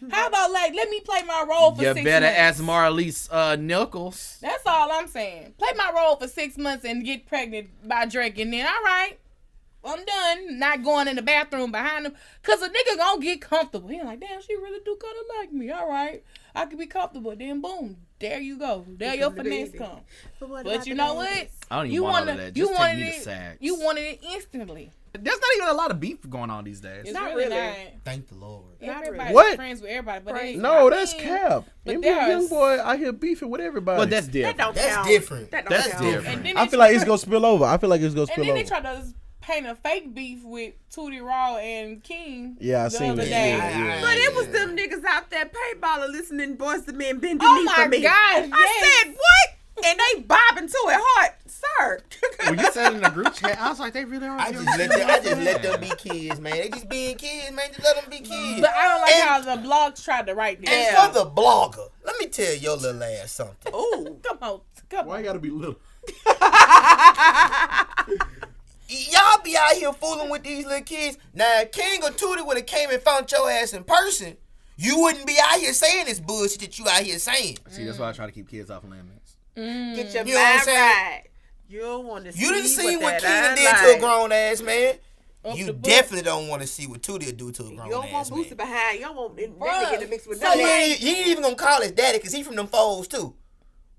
How about let me play my role for 6 months? You better ask Marlise Nichols. That's all I'm saying. Play my role for 6 months and get pregnant by Drake, and then all right, I'm done. Not going in the bathroom behind him. Because a nigga gonna get comfortable. He like, damn, she really do kind of like me. All right. I can be comfortable. Then boom. There you go. There your finesse come. But you know what? I don't even want all of that. Just take me to sex. You wanted it instantly. There's not even a lot of beef going on these days. It's not really. Not. Thank the Lord. Everybody's What? friends with everybody. But No, that's cap. NBA Youngboy out here beefing with everybody. But that's different. That's different. That's different. And I feel like it's gonna spill over. And then they try to paint a fake beef with Tootie Raw and King. Yeah, I seen that. Yeah. But it was them niggas out there paintballing, listening Boys the Men bending Oh knee for me. my God! I said what? And they bobbing to it hard, sir. When you said in the group chat, I was like, they really are. I just let them be kids, man. They just being kids, man. Just let them be kids. But I don't like how the blogs tried to write this. And for the blogger, let me tell your little ass something. Ooh, Come on. Why you gotta be little? Y'all be out here fooling with these little kids. Now, King or Tootie would have came and found your ass in person. You wouldn't be out here saying this bullshit that you out here saying. See, that's why I try to keep kids off limits. Get your You know what I'm mind saying? right. You don't want to see. You didn't see what that King did to a grown ass man. You the definitely don't want to see what Tootie will do to a grown You don't ass want man. Boosie behind. You don't want that nigga to mix with So none of he that. ain't even gonna call his daddy because he from them foes too.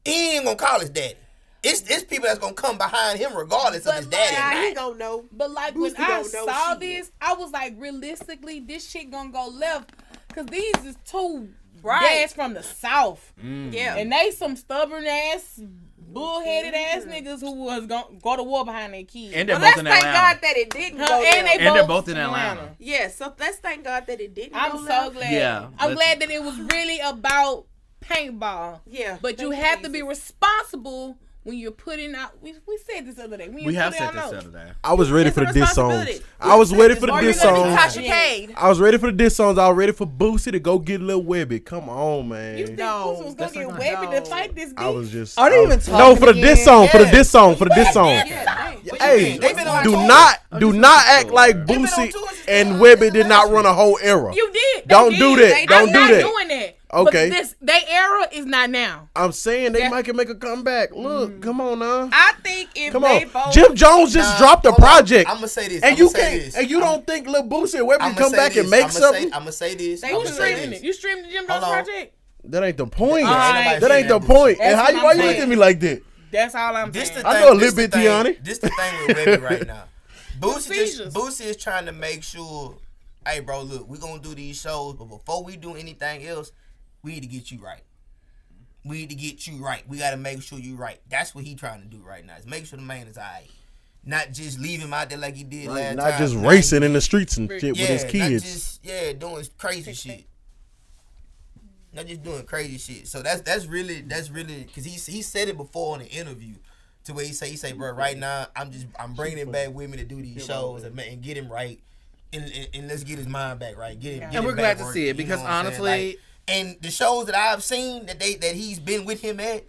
He ain't gonna call his daddy. It's people that's gonna come behind him regardless of his daddy. Nah, he gonna know. But like Boosie when I don't know saw shit. this, I was like, realistically, this shit gonna go left. Cause these is two Right. dads from the South. Yeah. And they some stubborn ass, bullheaded ass niggas who was gonna go to war behind their kids. And they're Well, both let's in thank Atlanta. God that it didn't go And there. And they're both in Atlanta. Yes, so let's thank God that it didn't I'm go so left. glad. Yeah, I'm let's- glad that it was really about paintball. Yeah. But you thank have to be Jesus. responsible when you're putting out. We said this the other day. When We you're have putting said this out the notes. other day. I was ready It's for a the diss songs. responsibility. I was ready for the Or you're diss gonna be songs. Tasha K. I was ready for the diss songs. I was ready for Boosie to go get Lil Webby. Come on, man. You think No, Boosie was that's gonna not get gonna Webby to fight this I beef? was just. Are they I even was- talking No, for the diss again? song. For the Yeah. diss song. For the diss song. Yeah, Hey, They been on do tour. not act like been on Boosie tour since and 2011. Webby did not run a whole era. You did. They Don't did. do that. They- Don't I'm do not that. doing that. Okay. But they era is not now. I'm saying they Yeah. might can make a comeback. Look, come on now. I think if Come they on. both Jim Jones just dropped a project. I'm gonna say this. And you can't. And you don't think Lil Boosie and Webby come back and make something? I'm gonna say this. They I'm Who's gonna say streaming this. it? You streamed the Jim Hold Jones on. project? That ain't the point. Alright. That ain't the point. And That's how you what why I'm you saying. looking at me like that? That's all I'm This saying. the I thing- know a this little the bit, thing- Tiani. This the thing with Webby right now. Seizures. Boosie is trying to make sure, hey bro, look, we gonna do these shows, but before we do anything else, we need to get you right. We need to get you right. We gotta make sure you right. That's what he trying to do right now. Is make sure the man is alright. Not just leave him out there like he did last Not time. just Now racing he- in the streets and shit with his Not kids. just doing crazy shit. Not just doing crazy shit. So that's really because he said it before in an interview, to where he say bro, right now I'm bringing him back with me to do these shows and get him right, and let's get his mind back right. Get And him we're back glad to working, see it you because know what I'm saying? honestly, Like, and the shows that I've seen that he's been with him at,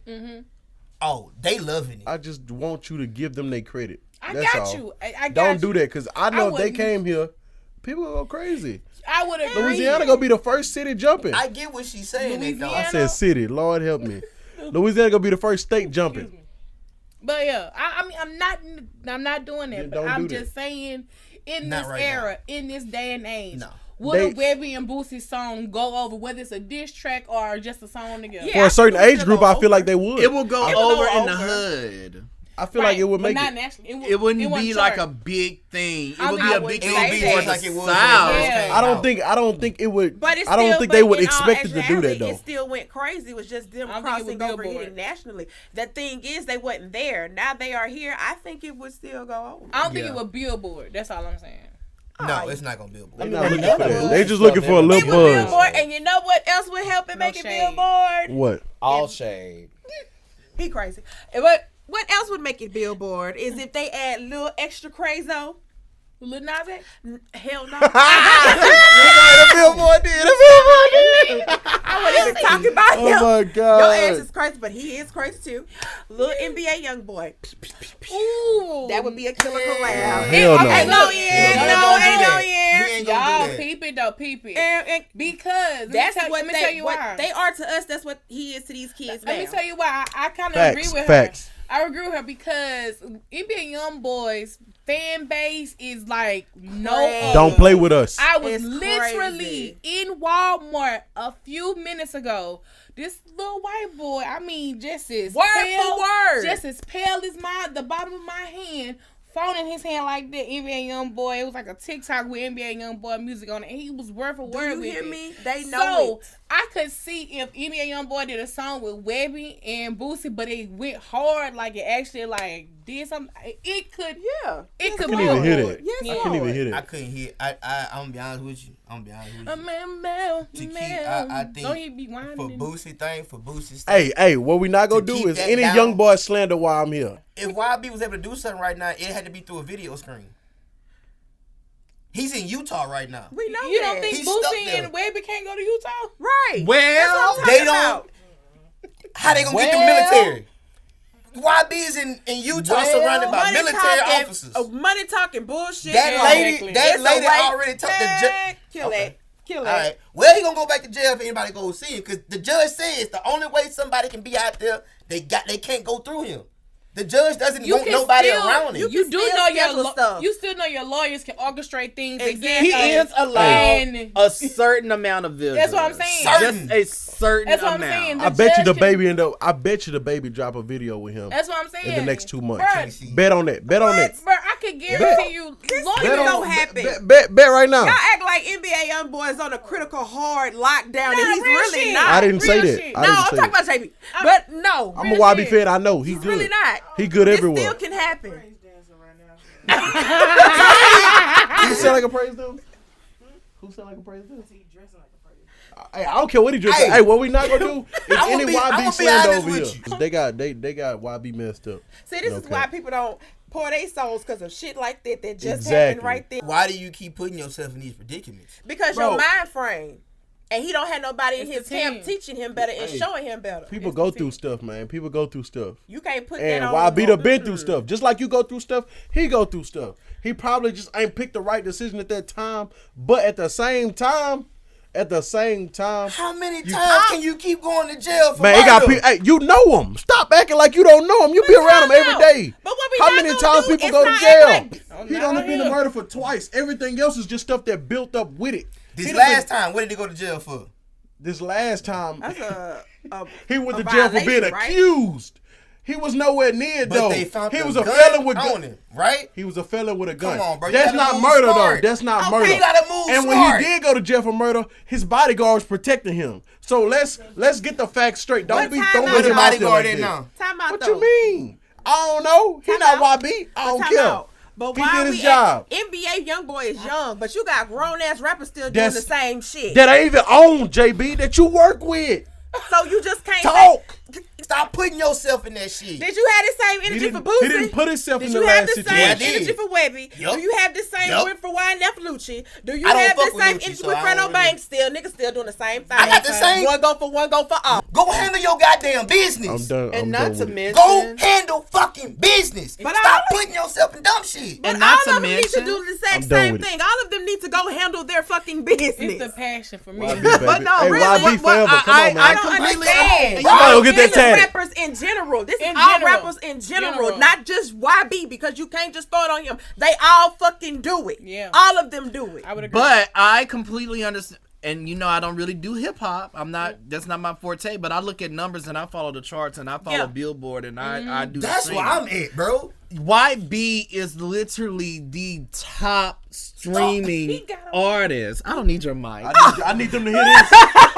oh, they loving it. I just want you to give them their credit. I That's got all. you. I got Don't you. do that because I know if they wouldn't. came here, people gonna go crazy. I would agree. Louisiana gonna be the first city jumping. I get what she's saying. That though. I said city. Lord help me. Louisiana gonna be the first state jumping. But yeah, I mean, I'm not doing that. Then But don't I'm do just saying, in Not this right era, in this day and age. No. Would a Webby and Boosie song go over, whether it's a diss track or just a song together? Yeah. For a certain I think age it group, would I go feel like over. they would. It will go It will over go in the over. hood. I feel like it would but make not it. nationally. It wouldn't wouldn't be like chart. a big thing. It I would mean, be I a would big say thing that. for just the like it was South. Yeah. I don't think it would. But it's I don't still, think they would but in all expect it to do that actuality, though. It still went crazy. It was just them I don't think it crossing would over, Billboard. hitting nationally. The thing is, they wasn't there. Now they are here. I think it would still go over. I don't think Yeah. it would Billboard. That's all I'm saying. No, it's not gonna be a They Billboard. not looking none for of that. them They just stuff looking for a ever little It would buzz. Billboard, and you know what else would help it No make it shade. Billboard? What? All shade. He crazy. But what else would make it Billboard is if they add little extra crazo. Lil Nas X? Hell no. The Billboard did. The Billboard did. I wasn't even talking about him. Oh my Your god. ass is crazy, but he is crazy too. Little NBA Youngboy. Ooh. That would be a killer collab. Hell no. Ain't no He end. ain't No, gonna do ain't no that. end. He ain't gonna Y'all do that. peep it though, peep it. And Because that's let what me tell you what why. they are to us. That's what he is to these kids now. Let me tell you why. I kind of Facts, agree with facts. her. I agree with her because NBA Youngboy's fan base is like no Crazy. other. Don't play with us. I was It's literally in Walmart a few minutes ago. This little white boy, I mean, just as Word pale, for word. just as pale as the bottom of my hand, phone in his hand like that. NBA Youngboy, it was like a TikTok with NBA Youngboy music on it. And he was word for Do word you with hear it. me? They know So it. I could see if NBA Youngboy did a song with Webby and Boosie, but it went hard, like it actually like did something. It could, Yeah. it could I couldn't even hear Billboard. that. Yes, Yeah. I couldn't even hear I that. couldn't hear. I'm gonna be honest with you. A man, Mel, To keep, Mel. I think Don't you be whining. for Boosie thing, for Boosie's Hey, what we not gonna To do keep is that any down. young boy slander while I'm here. if YB was able to do something right now, it had to be through a video screen. He's in Utah right now. We know You that. don't think He's stuck Boosie there. and Webby can't go to Utah? Right. Well, That's what I'm They talking don't. about. How they gonna get the military? YB is in Utah surrounded by military talking- officers. Money talking bullshit. That Yeah. lady, Exactly. that It's a lady way- already told the judge. Man, Kill Okay. it. Kill All it. right. Well, he gonna go back to jail if anybody goes see him, because the judge says the only way somebody can be out there, they can't go through him. The judge doesn't want nobody around him. You do still know schedule stuff. you still know your lawyers can orchestrate things Exactly. against he us. is allowed And a certain amount of visuals. That's what I'm saying. Certain. Just a certain That's what I'm amount. saying. I bet you judge I bet you the baby drop a video with him That's what I'm saying. in the next 2 months. Bruh, Bet on that. Bet on that. bruh, I could guarantee you. This lawyers nigga don't don't happen. Bet right now. Y'all act like NBA Youngboy is on a critical hard lockdown, and he's real really shit. not. I didn't say real that. shit. I No, didn't I'm say talking that. about JB. But no, I'm a real YB shit. fan. I know he's he's good. really not. He good It everywhere. still can happen. Praise dancing right now. Who sound like a praise dance? Who sound like a praise dance? He dressing like a praise. Hey, I don't care what he dressed. Hey. Hey, what we not gonna do is I'ma any be- I'ma YB be slander honest over here. with you. They got YB messed up. See, this is Okay. why people don't pour their souls because of shit like that just Exactly. happened right there. Why do you keep putting yourself in these predicaments? Because Bro. your mind frame, and he don't have nobody in It's his the camp team. teaching him better and Hey. showing him better. People go through stuff, man. People go through stuff. You can't put And that on. YB done been through stuff. Just like you go through stuff, he go through stuff. He probably just ain't picked the right decision at that time. But at the same time, How many times can you keep going to jail for man, it got murder? people. Hey, you know him. Stop acting like you don't know him. You be around him every day. But what we How not many gonna times do people is go to not jail? act like- He not done on been to him. murder for twice. Everything else is just stuff that built up with it. This He done last been- time, what did he go to jail for? This last time, That's he went a to jail for being violation, right? accused. He was nowhere near But though. they found He the was a gun felon with on him, right? He was a felon with a gun. on, bro. You That's gotta not move murder smart. though. That's not Okay, murder. you gotta move and smart. when he did go to jail for murder, his bodyguard was protecting him. So let's get the facts straight. Don't What be time throwing out Where's the him out there bodyguard like in that. now? Time out What though. you mean? I don't know. He Time not out. YB. I don't Time care. out. But He why did his we job. NBA Youngboy is young, but you got grown ass rappers still doing That's- the same shit. That I even own, JB, that you work with. So you just can't Talk. Stop putting yourself in that shit. Did you have the same energy for Boosie? He didn't put himself Did in you the have last the situation. same Yeah, I did. energy for Webby? Yup. Do you have the same Yup. with for YNF Lucci? Do you I don't have fuck the with same Lucci, energy so with I Fredo don't Banks? Niggas still doing the same thing. I got the same- One go for all. Go handle your goddamn business. I'm done. And I'm not done to with it. mention, Go handle fucking business. But Stop all- putting yourself in dumb shit. But And not all to of them need to mention- do the I'm exact done same with it. thing. All of them need to go handle their fucking business. It's the passion for me. YB, baby. But no, hey, really, YB what- forever. Come on, man. I don't understand. Somebody go get that There's tatted. rappers in general. This is In all general. rappers in general, General. not just YB, because you can't just throw it on him. They all fucking do it. Yeah. All of them do it. I would agree. But I completely understand. And you know, I don't really do hip hop. I'm not. That's not my forte. But I look at numbers and I follow the charts and I follow Yeah. Billboard and I do. That's the where I'm at, bro. YB is literally the top streaming artist. I don't need your mic. I need them to hear this.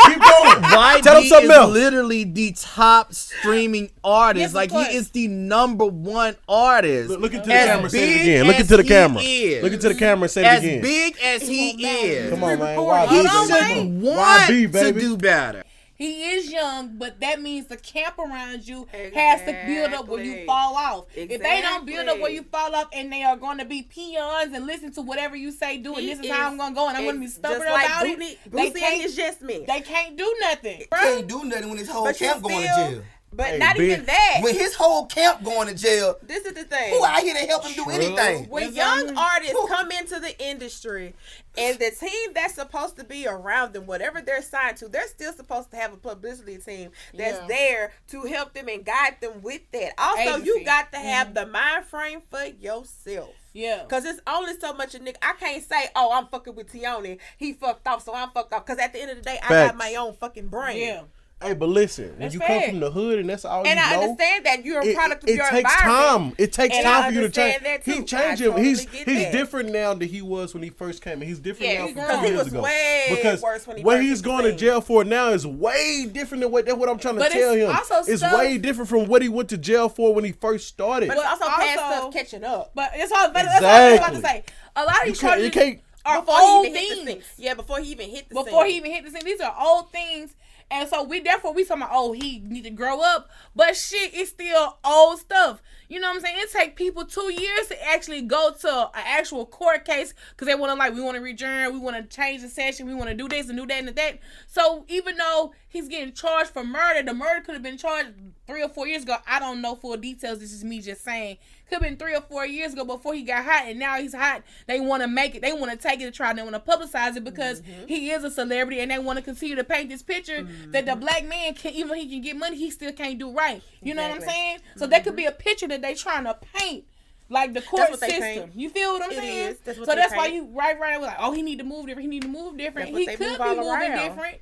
Keep going. YB Tell them something is else. literally the top streaming artist. Yes, of like course. he is the number one artist. Look into the As camera. Say it big again. Look as into the he camera. is. Look into the camera. Say it As again. big as he is, Come on, man. he YB, Hold on, should Wayne. want YB, to baby. do better. He is young, but that means the camp around you has to build up where you Exactly. fall off. If they don't build up where Exactly. you fall off and they are going to be peons and listen to whatever you say, do, and He this is how I'm going to go and I'm going to be stubborn about it, they Boosie and can't, his Yes Men. they can't do nothing. Bro. Can't do nothing when his whole But you camp going to still- jail. But Hey, not big- even that. When his whole camp going to jail, This is the thing. who out here to help him do True. anything? When Yes, young I'm- artists come into the industry and the team that's supposed to be around them, whatever they're signed to, they're still supposed to have a publicity team that's Yeah. there to help them and guide them with that. Also, Agency. you got to have the mind frame for yourself. Yeah. Cause it's only so much a nigga. I can't say, "Oh, I'm fucking with Tioni. He fucked off, so I'm fucked off." Cause at the end of the day, I got Facts. my own fucking brain. Yeah. Hey, but listen, when That's you fair. come from the hood and that's all And you I know, understand that you're a it, product of it your takes environment. time. It takes And time I for you to change. understand that too. He's changing. I totally he's get he's that. different now than he was when he first came in. He's different Yeah, now he from was- 2 he years was ago. way Because worse when he what first he's hit the going to scene. jail for now is way different than what. That's what I'm trying to But tell it's him. also It's stuff- way different from what he went to jail for when he first started. But it's also past Also- stuff catching up. But it's all. But that's all I was about to Exactly. say. A lot of you these can't. You charges can't. are Before he old even hit the scene. things. Yeah, before he even hit the scene. Before he even hit the scene, these are old things. And so we talking about, oh, he need to grow up. But shit, it's still old stuff. You know what I'm saying? It take people 2 years to actually go to an actual court case because they want to we want to adjourn, we want to change the session, we want to do this and do that and that. So even though he's getting charged for murder, the murder could have been charged 3 or 4 years ago. I don't know full details. This is me just saying. Could have been 3 or 4 years ago before he got hot, and now he's hot. They want to make it. They want to take it to trial. They want to publicize it because he is a celebrity, and they want to continue to paint this picture that the black man can, even though he can get money, he still can't do right. You know what I'm Exactly. saying? So that could be a picture that they trying to paint. Like the court what they system. paint. You feel what I'm It saying? is. That's what So they that's why paint. you right was like, oh, he need to move different. He need to move different. That's what He they could move be all moving around. different.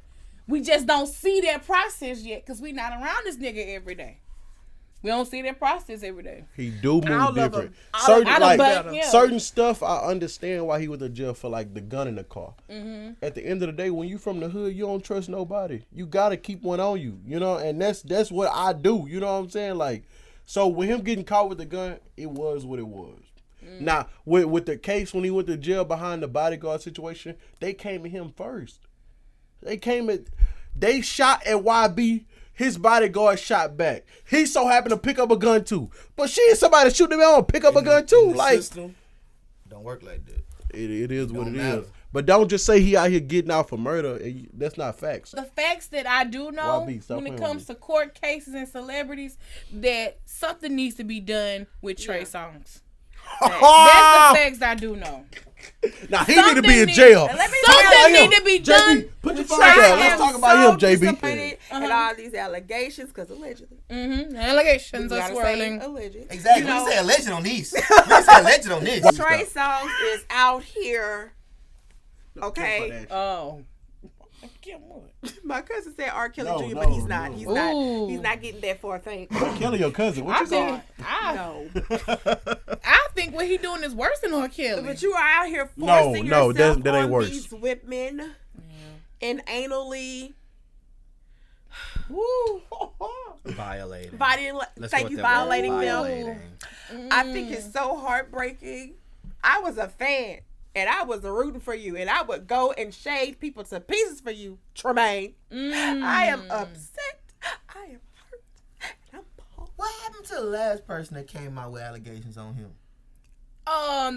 We just don't see that process yet because we not around this nigga every day. We don't see that process every day. He do move All of them. different. All Certain of them. like But, yeah. certain stuff, I understand why he went to jail for, like the gun in the car. Mm-hmm. At the end of the day, when you from the hood, you don't trust nobody. You gotta keep one on you, you know. And that's what I do. You know what I'm saying? Like, so with him getting caught with the gun, it was what it was. Now with the case when he went to jail behind the bodyguard situation, they came at him first. They shot at YB. His bodyguard shot back. He so happened to pick up a gun too. But shit, somebody shoot him on, pick up a gun too. In the Like system, don't work like that. it is what Don't it matter. is. But don't just say he out here getting out for murder. That's not facts. The facts that I do know YB, stop when it playing comes with to court cases and celebrities, that something needs to be done with Trey Songs. That's the facts I do know. Now he need to be in Something jail. And let me Talk tell about Something him. need to be JB, done. put your with phone Trey down. Songs. Let's talk so about him, JB. disappointed in all these allegations because allegedly. Allegations We are gotta swirling. say alleged. Exactly. You know, We say alleged on these. We say alleged on this. Trey Songs is out here. Okay. Oh. Get what? My cousin said R. Kelly No, Jr., no, but he's not. no. He's Ooh. not. He's not getting that far. Thank Kelly, your cousin. What I you saying? think I, No. I think what he doing is worse than R. Kelly. But you are out here No, forcing no, yourself that ain't on worse. these women and anally Woo. Violating. Let's thank go you, with that word, violating them. violating. I think it's so heartbreaking. I was a fan and I was rooting for you and I would go and shade people to pieces for you, Tremaine. I am upset. I am hurt. And I'm appalled. What happened to the last person that came out with allegations on him?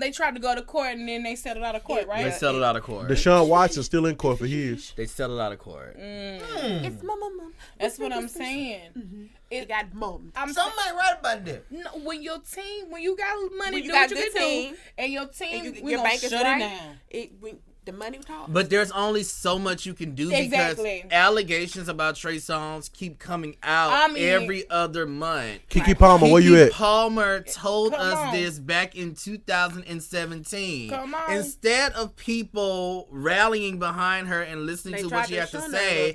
They tried to go to court and then they settled out of court, right? They settled out of court. Deshaun Watson's still in court for his. They settled out of court. It's my mama. That's what I'm saying. It got mummed. I'm Something ain't right about that. no, when you got money, When do you what got you good can team, do, and your team, And we your gonna bank is shut right. it down. The money talks. But there's only so much you can do Exactly. because allegations about Trey Songs keep coming out every other month. Keke Palmer, where you at? Palmer told Come us on. this back in 2017. Come on. Instead of people rallying behind her and listening to what she has to say,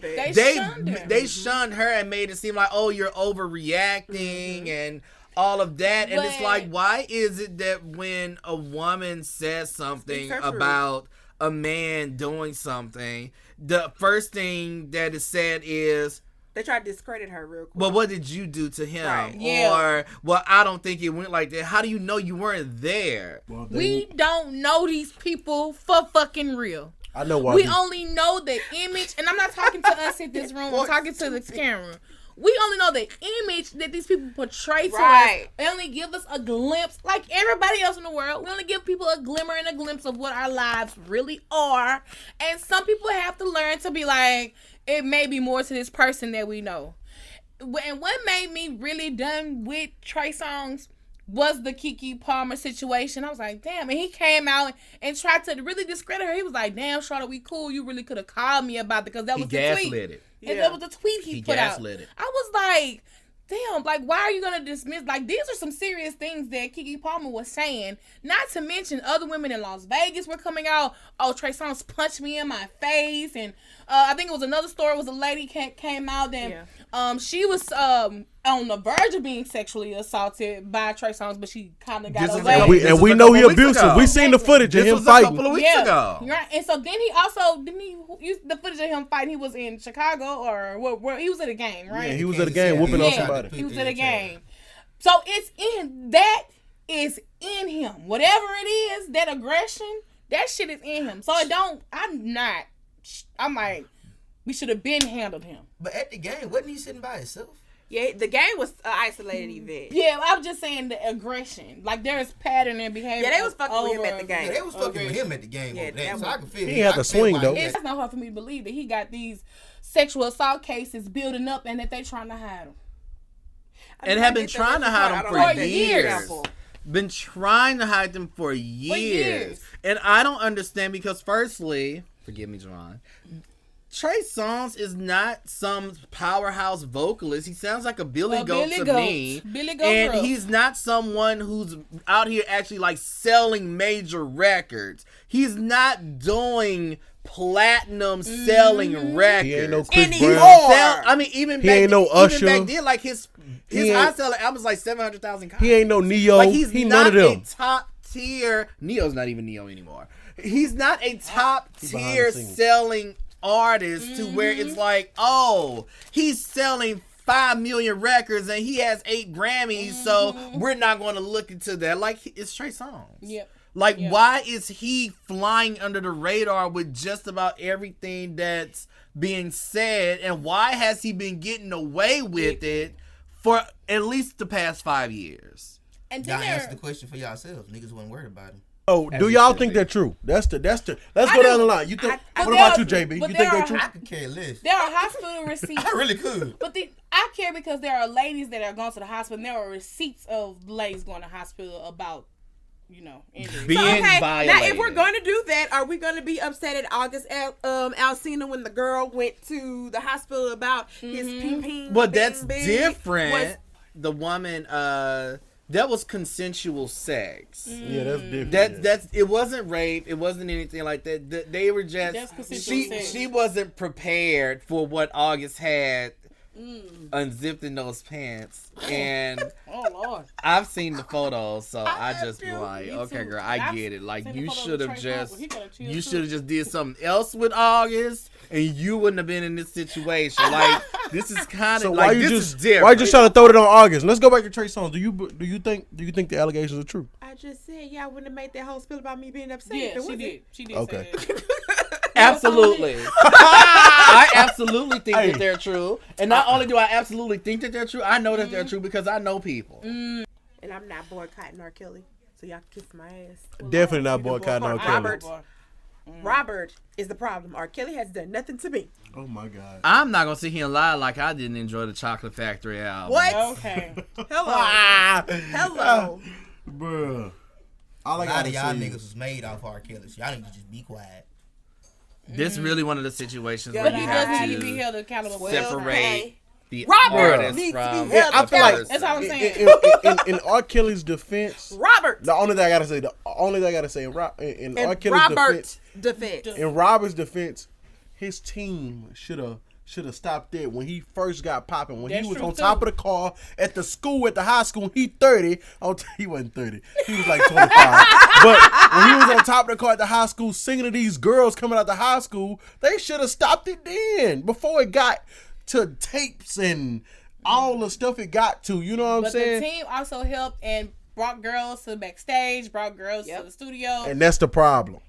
They shunned her and made it seem like, oh, you're overreacting and all of that. And it's like, why is it that when a woman says something about a man doing something, the first thing that is said is, they try to discredit her real quick. well, what did you do to him? Right. Yeah. Or, well, I don't think it went like that. How do you know you weren't there? Well, We don't know these people for fucking real. I know why. We only know the image, and I'm not talking to us in this room. I'm talking to the camera. We only know the image that these people portray to us. They only give us a glimpse, like everybody else in the world. We only give people a glimmer and a glimpse of what our lives really are. And some people have to learn to be like, it may be more to this person that we know. And what made me really done with Trey Songs was the Keke Palmer situation. I was like, damn. And he came out and tried to really discredit her. He was like, damn, Charlotte, we cool. You really could have called me about it because that was the tweet. Gaslit it. And that was the tweet he put out. Gaslit it. I was like, damn, like, why are you going to dismiss? Like, these are some serious things that Keke Palmer was saying. Not to mention other women in Las Vegas were coming out. Oh, Trey Songs punched me in my face. And I think it was another story. It was a lady came out and she was on the verge of being sexually assaulted by Trey Songs, but she kind of got away. We know he abusive. We seen the footage of him fighting. A couple of weeks ago. Right. And so then he also didn't he use the footage of him fighting. He was in Chicago or where he was at a game, right? Yeah, he was at a game whooping on somebody. He was at a game. So it's is in him. Whatever it is, that aggression, that shit is in him. So I'm like, we should have been handled him. But at the game, wasn't he sitting by himself? Yeah, the game was an isolated event. Yeah, I'm just saying the aggression. Like, there's pattern and behavior. Yeah, they was fucking with him at the game. Yeah, they was fucking with him at the game. Yeah, over that, so I can feel he had to swing, though. It's not hard for me to believe that he got these sexual assault cases building up and that they trying to hide him. And have been trying to hide them for years. years. Been trying to hide them for years. And I don't understand because, firstly, forgive me, Javon, Trey Songs is not some powerhouse vocalist. He sounds like a Billy Goat to me. Billy Goat and Ruff. he's not someone who's out here actually like selling major records. He's not doing platinum selling records. He ain't no Chris Brown. Brown. I mean, even He back ain't no even Usher. back then, like his high selling albums like 700,000 copies. He ain't no Neo. Like he's he not none of them. a top tier. Neo's not even Neo anymore. He's not a top tier selling artist to where it's like, oh, he's selling 5 million records and he has 8 Grammys, so we're not going to look into that. Like, it's Trey Songs. Yep. Like, why is he flying under the radar with just about everything that's being said, and why has he been getting away with it for at least the past 5 years? And Y'all then answer the question for yourselves. Niggas wasn't worried about him. Oh, do y'all think they're true? That's the. Let's go down the line. You think? What about you, JB? You think they're true? I could care less. there are hospital receipts. I really could. But I care because there are ladies that are going to the hospital and there are receipts of ladies going to hospital about, injuries. Being violated. Now, if we're going to do that, are we going to be upset at August Alsina when the girl went to the hospital about his pee-pee? But that's different. The woman, that was consensual sex. Yeah, that's different. That's it wasn't rape. It wasn't anything like that. They were just That's consensual sex. she wasn't prepared for what August had unzipped in those pants. And Oh Lord. I've seen the photos, so I just be like, Me okay, too. girl, I I've get it. Like, seen the you photo should of have Trey just Songs. He coulda chilled you too. should have just did something else with August, and you wouldn't have been in this situation. Like, this is kind of So like why you this is just different. why you just trying to throw it on August? Let's go back to Trey Songs. Do you think the allegations are true? I just said, yeah, I wouldn't have made that whole spill about me being upset. Yeah, if it she wasn't. did. She did. Okay. Say that. Absolutely. I absolutely think Hey. that they're true. And not only do I absolutely think that they're true, I know that they're true because I know people. And I'm not boycotting R. Kelly, so y'all can kiss my ass. Definitely not boycotting R. Kelly. Robert is the problem. R. Kelly has done nothing to me. Oh my God. I'm not going to sit here and lie like I didn't enjoy the Chocolate Factory album. What? Okay. Hello. Hello. Bruh. All A I lot gotta of y'all say niggas was made off R. Kelly. So y'all need to just be quiet. This really one of the situations Yeah, where But you he does have need to be to held accountable for separate the Robert artist needs to be from held I feel like the That's all I'm person. saying. in R. Kelly's defense, Robert. the only thing I gotta say, in R. And Kelly's Robert's defense, defense. in Robert's defense, his team should have stopped there when he first got popping. When That's he was true, on too. top of the car at the high school, he 30. He wasn't 30. He was like 25. But when he was on top of the car at the high school singing to these girls coming out the high school, they should have stopped it then before it got to tapes and all the stuff it got to. You know what I'm But saying? the team also helped and brought girls to the backstage, brought girls to the studio. And that's the problem.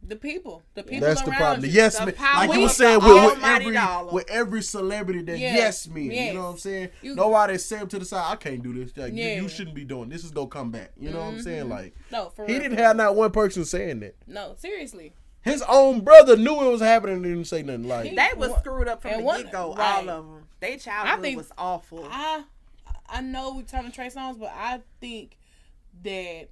The people That's around the problem. The you. yes The man, power like you were of saying the almighty dollar. with every celebrity that Yes, yes man. yes. You know what I'm saying? You- Nobody said him to the side. I can't do this. Like, Yeah. you shouldn't be doing this. Is gonna come back. You know what I'm saying? Like No, for he real. didn't have not one person saying that. No, seriously. His own brother knew it was happening and didn't say nothing. Like They was screwed up from And the one- get-go, right. all of them. Their childhood think- was awful. I know we talking Trey Songs, but I think that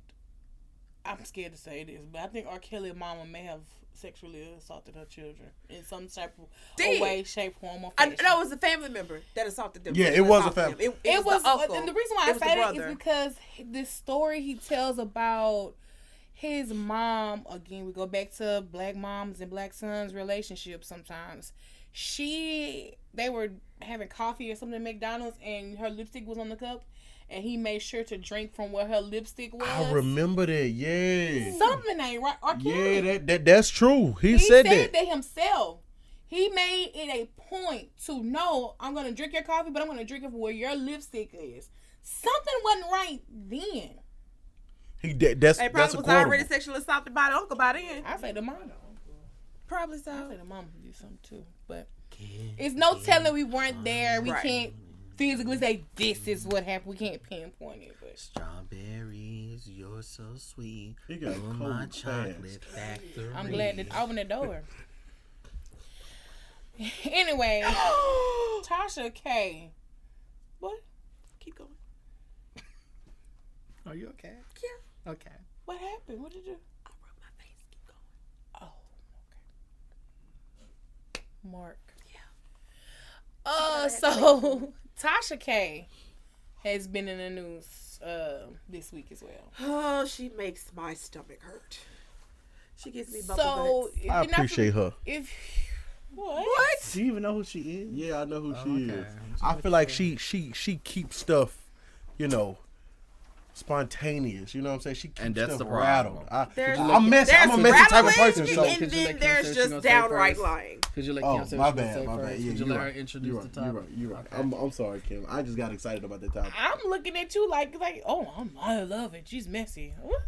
I'm scared to say this, but I think R. Kelly's mama may have sexually assaulted her children in some type of Did. way, shape, form, or I fashion. know it was a family member that assaulted them. Yeah, it Sexually was a assaulted family. them. It was, the uncle. and the reason why It I was say the that is brother. because this story he tells about his mom, again, we go back to black moms and black sons relationship sometimes. They were having coffee or something at McDonald's and her lipstick was on the cup and he made sure to drink from where her lipstick was. I remember that. Yeah. Something ain't right. R. Kelly. Yeah, that's true. He He said said that. that himself. He made it a point to know I'm gonna drink your coffee, but I'm gonna drink it from where your lipstick is. Something wasn't right then. That's They probably was a already sexually assaulted by the uncle by then. I say the mom. Probably I so. say the mom could do something too, but it's no telling we weren't there. We Right. can't physically say this is what happened. We can't pinpoint it, but Strawberries, you're so sweet. He got You're cold my fast. chocolate factory. I'm glad that I opened the door. Anyway, Tasha K. What? Keep going. Are you okay? Yeah. Okay. What happened? What did you? I rub my face. Keep going. Oh, okay. Mark. Yeah. So Tasha K has been in the news this week as well. Oh, she makes my stomach hurt. She gives me bubble So butts. if you're I not appreciate her. If what? Do you even know who she is? Yeah, I know who she okay. is. I feel like she keeps stuff, spontaneous. You know what I'm saying? She keeps And that's stuff the rattled. There's I'm messy type of person. rattling, So and Could you let then Kim there's say she just gonna say downright first? lying. Could you let oh, Kim say my what she gonna bad, say my bad. first? Yeah, Would you you're let her right. introduce the topic? You're right. Okay. I'm sorry, Kim. I just got excited about the topic. I'm looking at you like I love it. She's messy. What?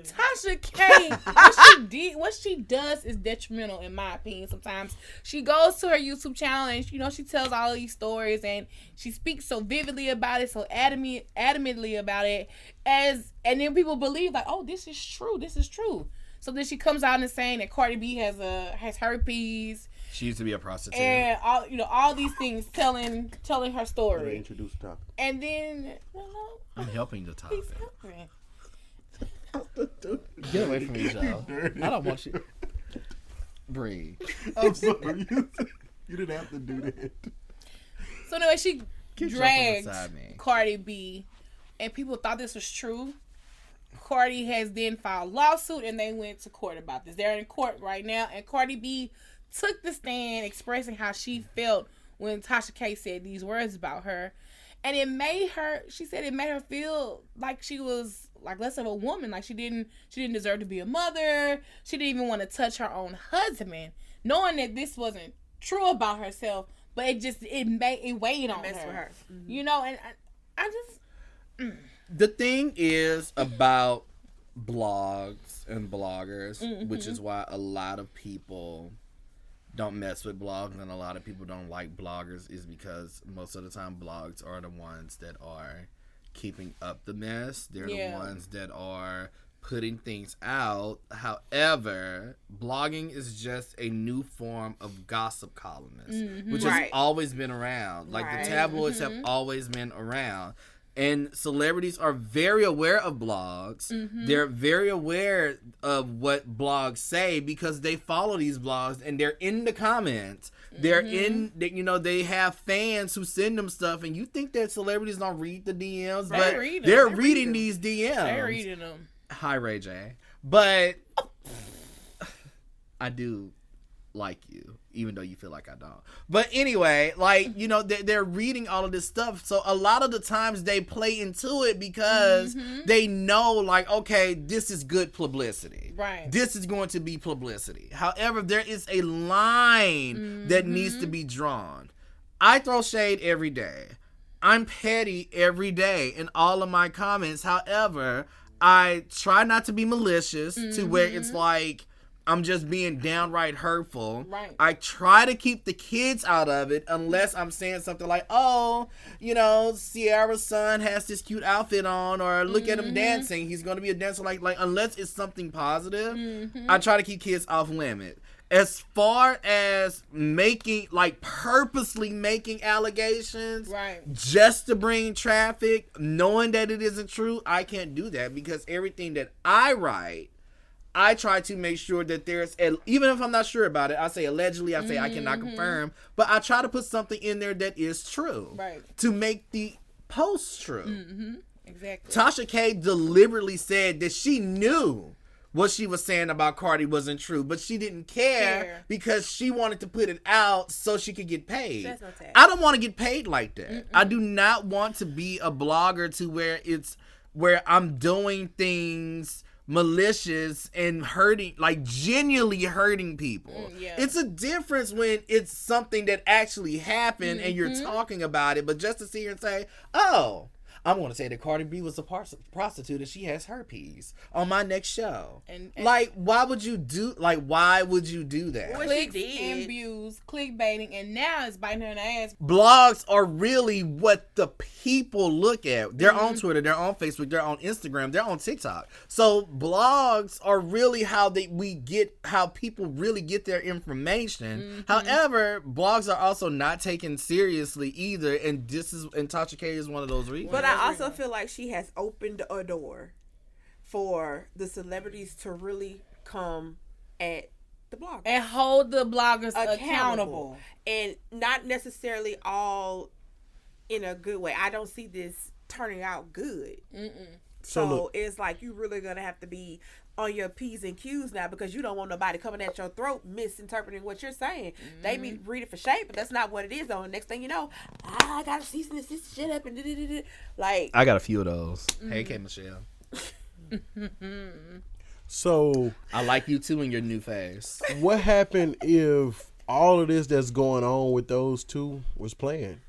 Tasha K, what she does is detrimental in my opinion. Sometimes she goes to her YouTube channel and she tells all these stories and she speaks so vividly about it, so adamantly about it, and then people believe like, oh, this is true. So then she comes out and saying that Cardi B has herpes. She used to be a prostitute. And all these things, telling her Let me story, introduce the topic. and then I'm helping the topic. he's helping. Get away from me, Joe. I don't want you. Breathe. I'm sorry. You didn't have to do that. So anyway, she Keep dragged jumping beside me. Cardi B, and people thought this was true. Cardi has then filed a lawsuit, and they went to court about this. They're in court right now, and Cardi B took the stand expressing how she felt when Tasha K said these words about her. And it made her feel like she was like less of a woman. Like she didn't deserve to be a mother. She didn't even want to touch her own husband, knowing that this wasn't true about herself. But it weighed on Messed her. with her. And I just The thing is about blogs and bloggers, which is why a lot of people don't mess with blogs and a lot of people don't like bloggers, is because most of the time blogs are the ones that are keeping up the mess. They're the ones that are putting things out. However, blogging is just a new form of gossip columnist, which has Right. always been around. Like Right. the tabloids have always been around. And celebrities are very aware of blogs. They're very aware of what blogs say because they follow these blogs and they're in the comments. They're in, they have fans who send them stuff, and you think that celebrities don't read the DMs, but they're reading these DMs. They're reading them. Hi, Ray J. But I do like you, even though you feel like I don't. But anyway, they're reading all of this stuff. So a lot of the times they play into it because they know, okay, this is good publicity. Right. This is going to be publicity. However, there is a line that needs to be drawn. I throw shade every day. I'm petty every day in all of my comments. However, I try not to be malicious to where it's like I'm just being downright hurtful. Right. I try to keep the kids out of it unless I'm saying something like, Sierra's son has this cute outfit on, or look at him dancing. He's going to be a dancer. Like unless it's something positive, I try to keep kids off limit. As far as purposely making allegations just to bring traffic, knowing that it isn't true, I can't do that because everything that I write, I try to make sure that there's, even if I'm not sure about it, I say allegedly, I say I cannot confirm, but I try to put something in there that is true to make the post true. Exactly. Tasha K deliberately said that she knew what she was saying about Cardi wasn't true, but she didn't care because she wanted to put it out so she could get paid. That's no tag. I don't want to get paid like that. I do not want to be a blogger to where I'm doing things malicious and hurting, genuinely hurting people. It's a difference when it's something that actually happened and you're talking about it, but just to sit here and say, I'm going to say that Cardi B was a prostitute and she has herpes on my next show. And why would you do that? Clicks and views, clickbaiting, and now it's biting her in the ass. Blogs are really what the people look at. They're on Twitter, they're on Facebook, they're on Instagram, they're on TikTok. So blogs are really how people really get their information. However, blogs are also not taken seriously either, and Tasha K is one of those reasons. But I also feel like she has opened a door for the celebrities to really come at the bloggers and hold the bloggers accountable, and not necessarily all in a good way. I don't see this turning out good. So it's like you really gonna have to be on your P's and Q's now because you don't want nobody coming at your throat misinterpreting what you're saying. They be reading for shape, but that's not what it is though. And next thing you know, I gotta cease and desist shit up and I got a few of those. Hey, K. Michelle. So I like you too in your new phase. what happened if all of this that's going on with those two was planned?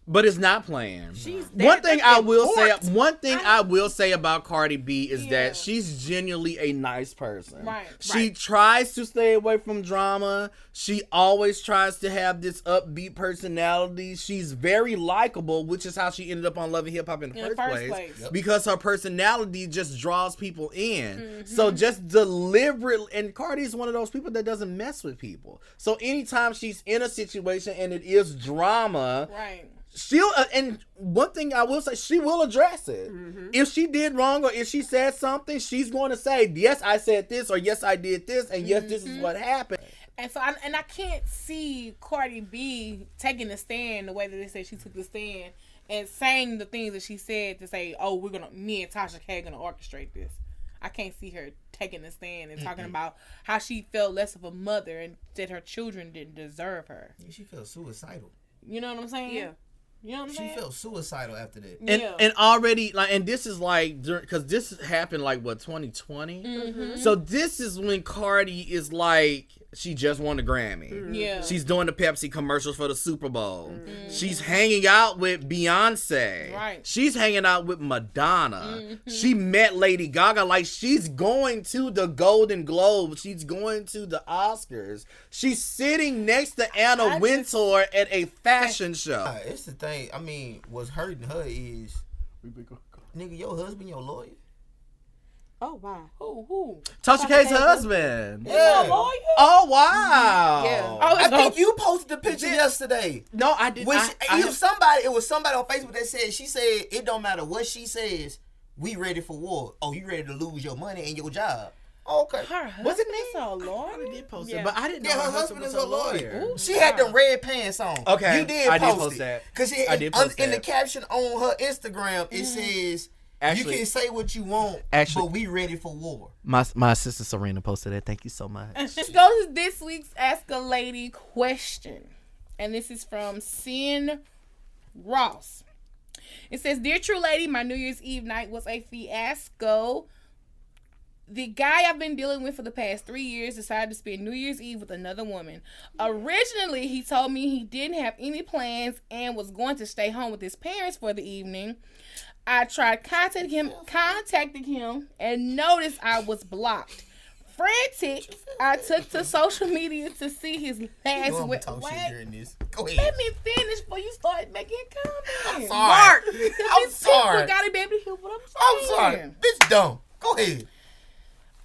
But it's not playing. One thing I will say about Cardi B is that she's genuinely a nice person. She tries to stay away from drama. She always tries to have this upbeat personality. She's very likable, which is how she ended up on Love and Hip Hop in the first place. Because her personality just draws people in. So just deliberately, and Cardi is one of those people that doesn't mess with people. So anytime she's in a situation and it is drama, she'll, and one thing I will say, she will address it. If she did wrong or if she said something, she's going to say, yes, I said this, or yes, I did this, and yes, this is what happened. And so, I can't see Cardi B taking a stand the way that they said she took the stand and saying the things that she said to say, me and Tasha K are gonna orchestrate this. I can't see her taking a stand and talking about how she felt less of a mother and that her children didn't deserve her. Yeah, she felt suicidal. You know what I'm saying? Yeah. You know what I'm saying? She felt suicidal after that. And already, and this is because this happened 2020? So this is when Cardi is she just won a Grammy. Yeah. She's doing the Pepsi commercials for the Super Bowl. She's hanging out with Beyonce. Right. She's hanging out with Madonna. She met Lady Gaga. She's going to the Golden Globe. She's going to the Oscars. She's sitting next to Anna Wintour at a fashion show. It's the thing. I mean, what's hurting her is, nigga, your husband, your lawyer. Oh, wow. Who? Tasha K's husband. Yeah. Oh wow. Yeah. I think you posted the picture yesterday. No, I didn't. Which I it was somebody on Facebook that said, she said it don't matter what she says, we ready for war. Oh, you ready to lose your money and your job? Okay. Her husband Was it me? is a I lawyer? did post Yeah. it, but I didn't know Yeah, her her husband is a lawyer. Ooh, She had them red pants on. Okay, You did I did post post it. that. Because I did post in the that. caption on her Instagram, it says, Actually- you can say what you want, Actually- but we ready for war. My sister Serena posted that. Thank you so much. Let's go to this week's Ask a Lady question. And this is from Sin Ross. It says, Dear True Lady, my New Year's Eve night was a fiasco. The guy I've been dealing with for the past 3 years decided to spend New Year's Eve with another woman. Originally, he told me he didn't have any plans and was going to stay home with his parents for the evening. I tried contacting him and noticed I was blocked. Frantic, I took to social media to see his last I'm wait. talk shit during this. Go Let ahead. me finish before you start making comments. Sorry. I'm These sorry. people gotta be able to hear what I'm I'm saying. sorry. Bitch dumb. Go ahead.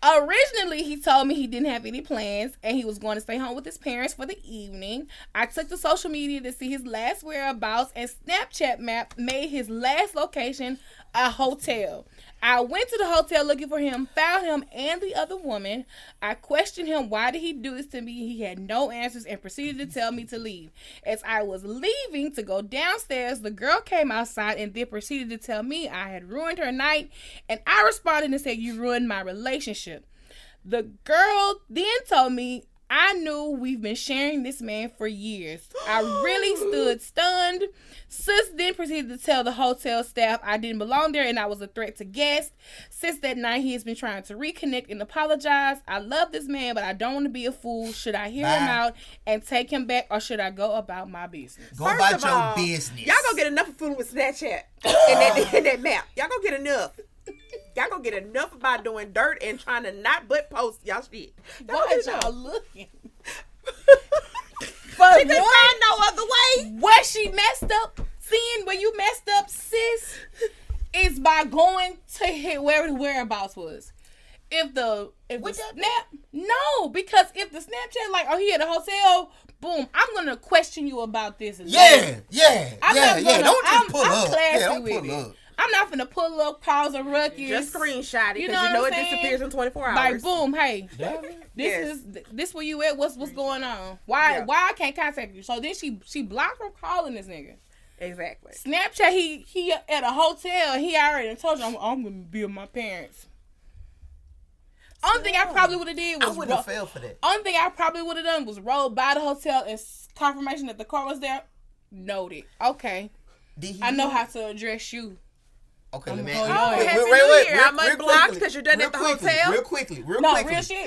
Originally, he told me he didn't have any plans and he was going to stay home with his parents for the evening. I took to social media to see his last whereabouts, and Snapchat map made his last location a hotel. I went to the hotel looking for him, found him and the other woman. I questioned him, why did he do this to me? He had no answers and proceeded to tell me to leave. As I was leaving to go downstairs, the girl came outside and then proceeded to tell me I had ruined her night, and I responded and said, you ruined my relationship. The girl then told me, I knew we've been sharing this man for years. I really stood stunned. Sis then proceeded to tell the hotel staff I didn't belong there and I was a threat to guests. Since that night, he has been trying to reconnect and apologize. I love this man, but I don't want to be a fool. Should I hear him out and take him back, or should I go about my business? Go First about of your all, business. Y'all gonna get enough of fooling with Snapchat and that map. Y'all gonna get enough. Y'all gonna get enough about doing dirt and trying to not butt post y'all shit. Y'all Why gonna is get y'all enough. looking? But She couldn't find no other way. where she messed up, seeing where you messed up, sis, is by going to hit where the whereabouts was. If the snap, no, because if the Snapchat like, oh, he at a hotel, boom, I'm gonna question you about this. Yeah. Don't just I'm pull up. classy Yeah, don't with pull it. up. I'm not finna pull up, cause a ruckus. Just screenshot it You because know you know what it I'm saying? disappears in 24 hours. Like, boom, hey, Yes. this where you at? What's going on? Why I can't contact you? So then she blocked from calling this nigga. Exactly. Snapchat, he at a hotel. He already told you I'm gonna be with my parents. Only thing I probably would have did I was wouldn't have fell for that. only thing I probably would have done was roll by the hotel and confirmation that the car was there. Noted. Okay, Did he I know do- how to address you. Okay, let me Oh, ask you. Happy New Year. I'm unblocked because you're done at the hotel. Real quickly. No, real shit.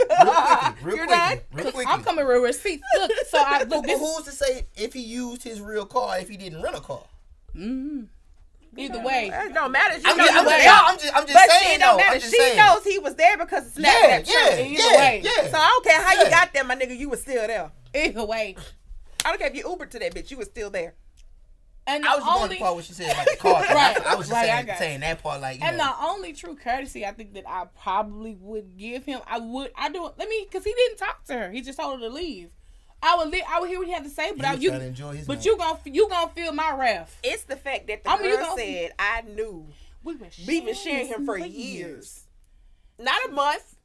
You're done? Real quickly. I'm coming with receipts. Look, so I look But this. who's to say if he used his real car if he didn't rent a car? Either way, It don't matter. She I'm knows just, he was I'm there. just But saying it don't though. I'm matter. just She saying. knows he was there because of Yeah, Snapchat. way. So I don't care how you Yeah. got there, my nigga. You was still there. either way. I don't care if you Ubered to that bitch. You was still there. And I was just going to the part where she said about the car. Right, I was just right, I got saying that part like, you And know. the only true courtesy I think that I probably would give him, because he didn't talk to her. He just told her to leave. I would hear what he had to say, but He was trying to enjoy his night. you gonna feel my wrath. It's the fact that the I mean, you girl gonna- said, I knew. We've been sharing him for years. Not a month.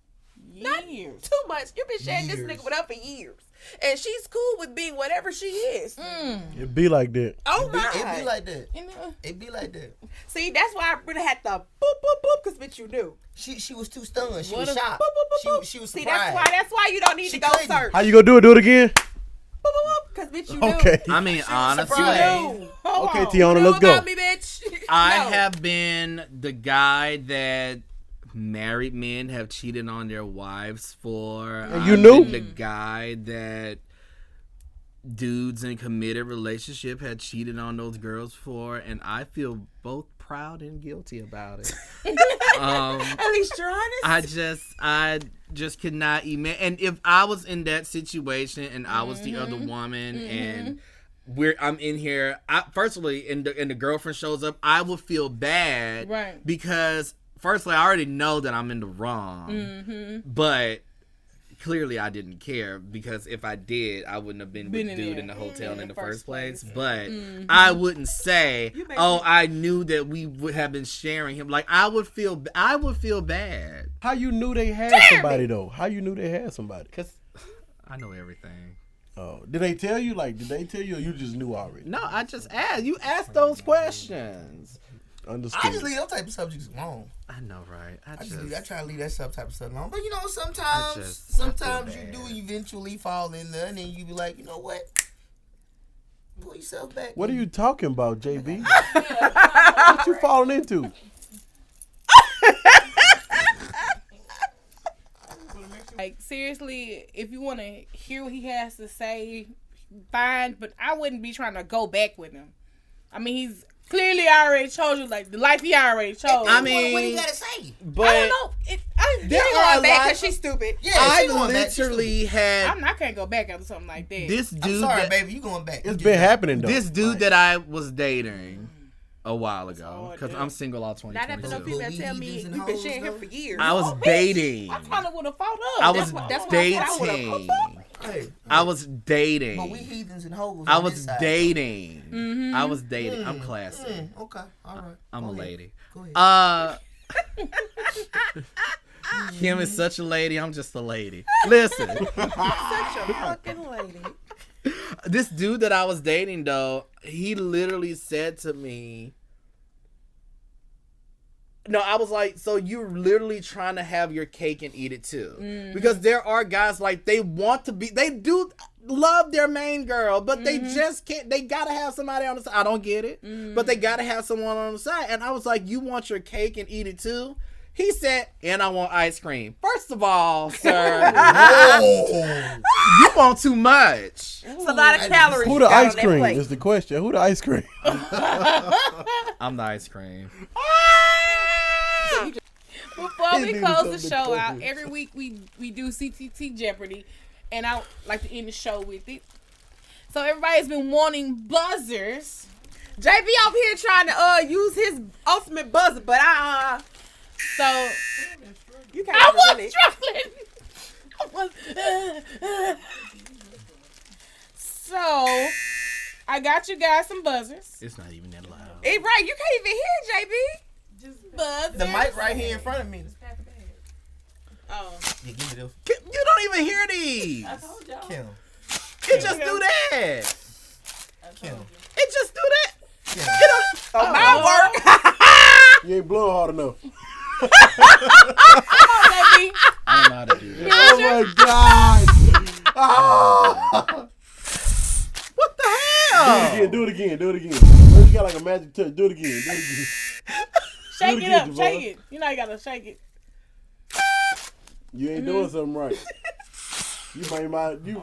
Not Years. 2 months. You've been sharing this Years. nigga with her for years. And she's cool with being whatever she is. It be like that. Oh my. It be like that. You know? It be like that. See, that's why I really had to boop, boop, boop, because bitch, you knew. She was too stunned. She What was a- shocked. Boop, boop, boop, boop. She was See, surprised. that's why you don't need She to go couldn't. search. How you gonna do it? Do it again? Boop, boop, boop, because bitch, you knew. Okay. I mean, honestly, surprised. Knew. Okay, You Tiana, knew let's go. about me, bitch. I No. have been the guy that married men have cheated on their wives for. And you I've knew? been the guy that dudes in committed relationship had cheated on those girls for, and I feel both proud and guilty about it. At least you're honest. I just could not imagine. And if I was in that situation and I was the other woman and I'm in here, personally, and the girlfriend shows up, I would feel bad, Right. because firstly, I already know that I'm in the wrong, but clearly I didn't care because if I did, I wouldn't have been with the dude in the hotel in the first place. But I wouldn't say, "Oh, I knew that we would have been sharing him." Like I would feel bad. How you knew they had somebody though? How you knew they had somebody? Cause I know everything. Oh, did they tell you? Like, did they tell you, or you just knew already? No, I just asked. You asked those questions. Understood. I just leave those type of subjects alone. I know, right? I I try to leave that type of stuff alone. But I sometimes feel you bad. do eventually fall in there, and then you be like, you know what? Pull yourself back. What are you talking about, JB? What you falling into? Like, seriously, if you want to hear what he has to say, fine. But I wouldn't be trying to go back with him. I mean, he's clearly already chose you, like, the life he already chose. I mean, what he got to say? But I don't know. there She are a going back lot. because she's stupid. Yeah, I she going back. She's literally had I can't go back after something like that. this stupid. dude. I'm sorry, that, baby. You going back? It's been happening though. This dude that I was dating a while ago, hard, because dude. I'm single all Not after no 2022. female tell me we've been sharing him for years. I was Oh, bitch. dating. I probably would have fought up. I was that's what I said I would've dating. Hey, I was dating. but we heathens and hoes. I on was this side. dating. I was dating. I'm classy. Okay, all right. I'm Go a ahead. lady. Go ahead. Kim is such a lady. I'm just a lady. Listen, Such a fucking lady. this dude that I was dating, though, he literally said to me, no, I was like, so you're literally trying to have your cake and eat it too. Because there are guys like they do love their main girl, but they just can't, they gotta have somebody on the side. I don't get it, but they gotta have someone on the side. And I was like, you want your cake and eat it too? He said, and I want ice cream. First of all, sir, you want too much. It's a lot of calories. Who you the got ice on that cream plate. is the question. Who the ice cream? I'm the ice cream. Before we He needed close the something show to out, focus. every week we do CTT Jeopardy, and I like to end the show with it. So everybody's been wanting buzzers. JB over here trying to use his ultimate buzzer, but So you can't I was really. struggling. So I got you guys some buzzers. It's not even that loud. Hey, right, you can't even hear JB. Buzzers. The mic right here in front of me. Oh. Yeah, give me this. You don't even hear these. Kim. It just do that. Kim. It just do that. Kim. It don't. Oh, my work. You ain't blowing hard enough. Baby. I don't know how to do that. Oh my god! What the hell? Do it again. You got like a magic touch. Do it again. Shake Do it it up. again, Shake Javon. it. You know you gotta shake it. You ain't doing something right. You might you.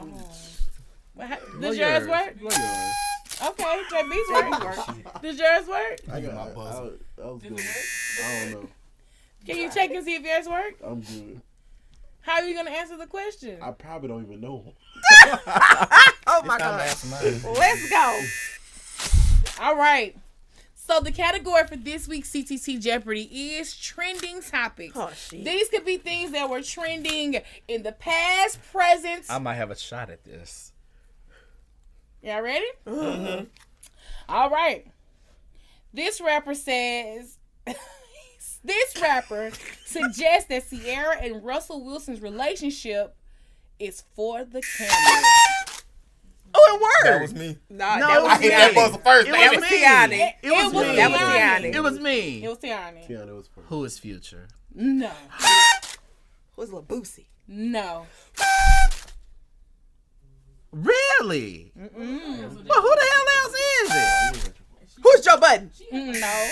Does yours work? Blow yours. Okay, JB's work. Does yours work? I was good. I don't know. Can you check and see if yours work? I'm good. How are you gonna answer the question? I probably don't even know. Oh, my Time to God. ask mine. Let's go. All right. So the category for this week's CTT Jeopardy is trending topics. Oh, shit. These could be things that were trending in the past, present. I might have a shot at this. Y'all ready? Mm-hmm. All right. This rapper says... This rapper suggests that Ciara and Russell Wilson's relationship is for the camera. Oh, it worked. That was me. Nah, No, that it was I hit that Tiani. buzzer first. It damn That was was it. Tiani. It was me. That was Tiani. Tiani. It was me. It was Tiani. Tiana was first. Who is Future? No. Who's Lil Boosie? No. Really? But who the hell else is it? Who's Joe Budden? No.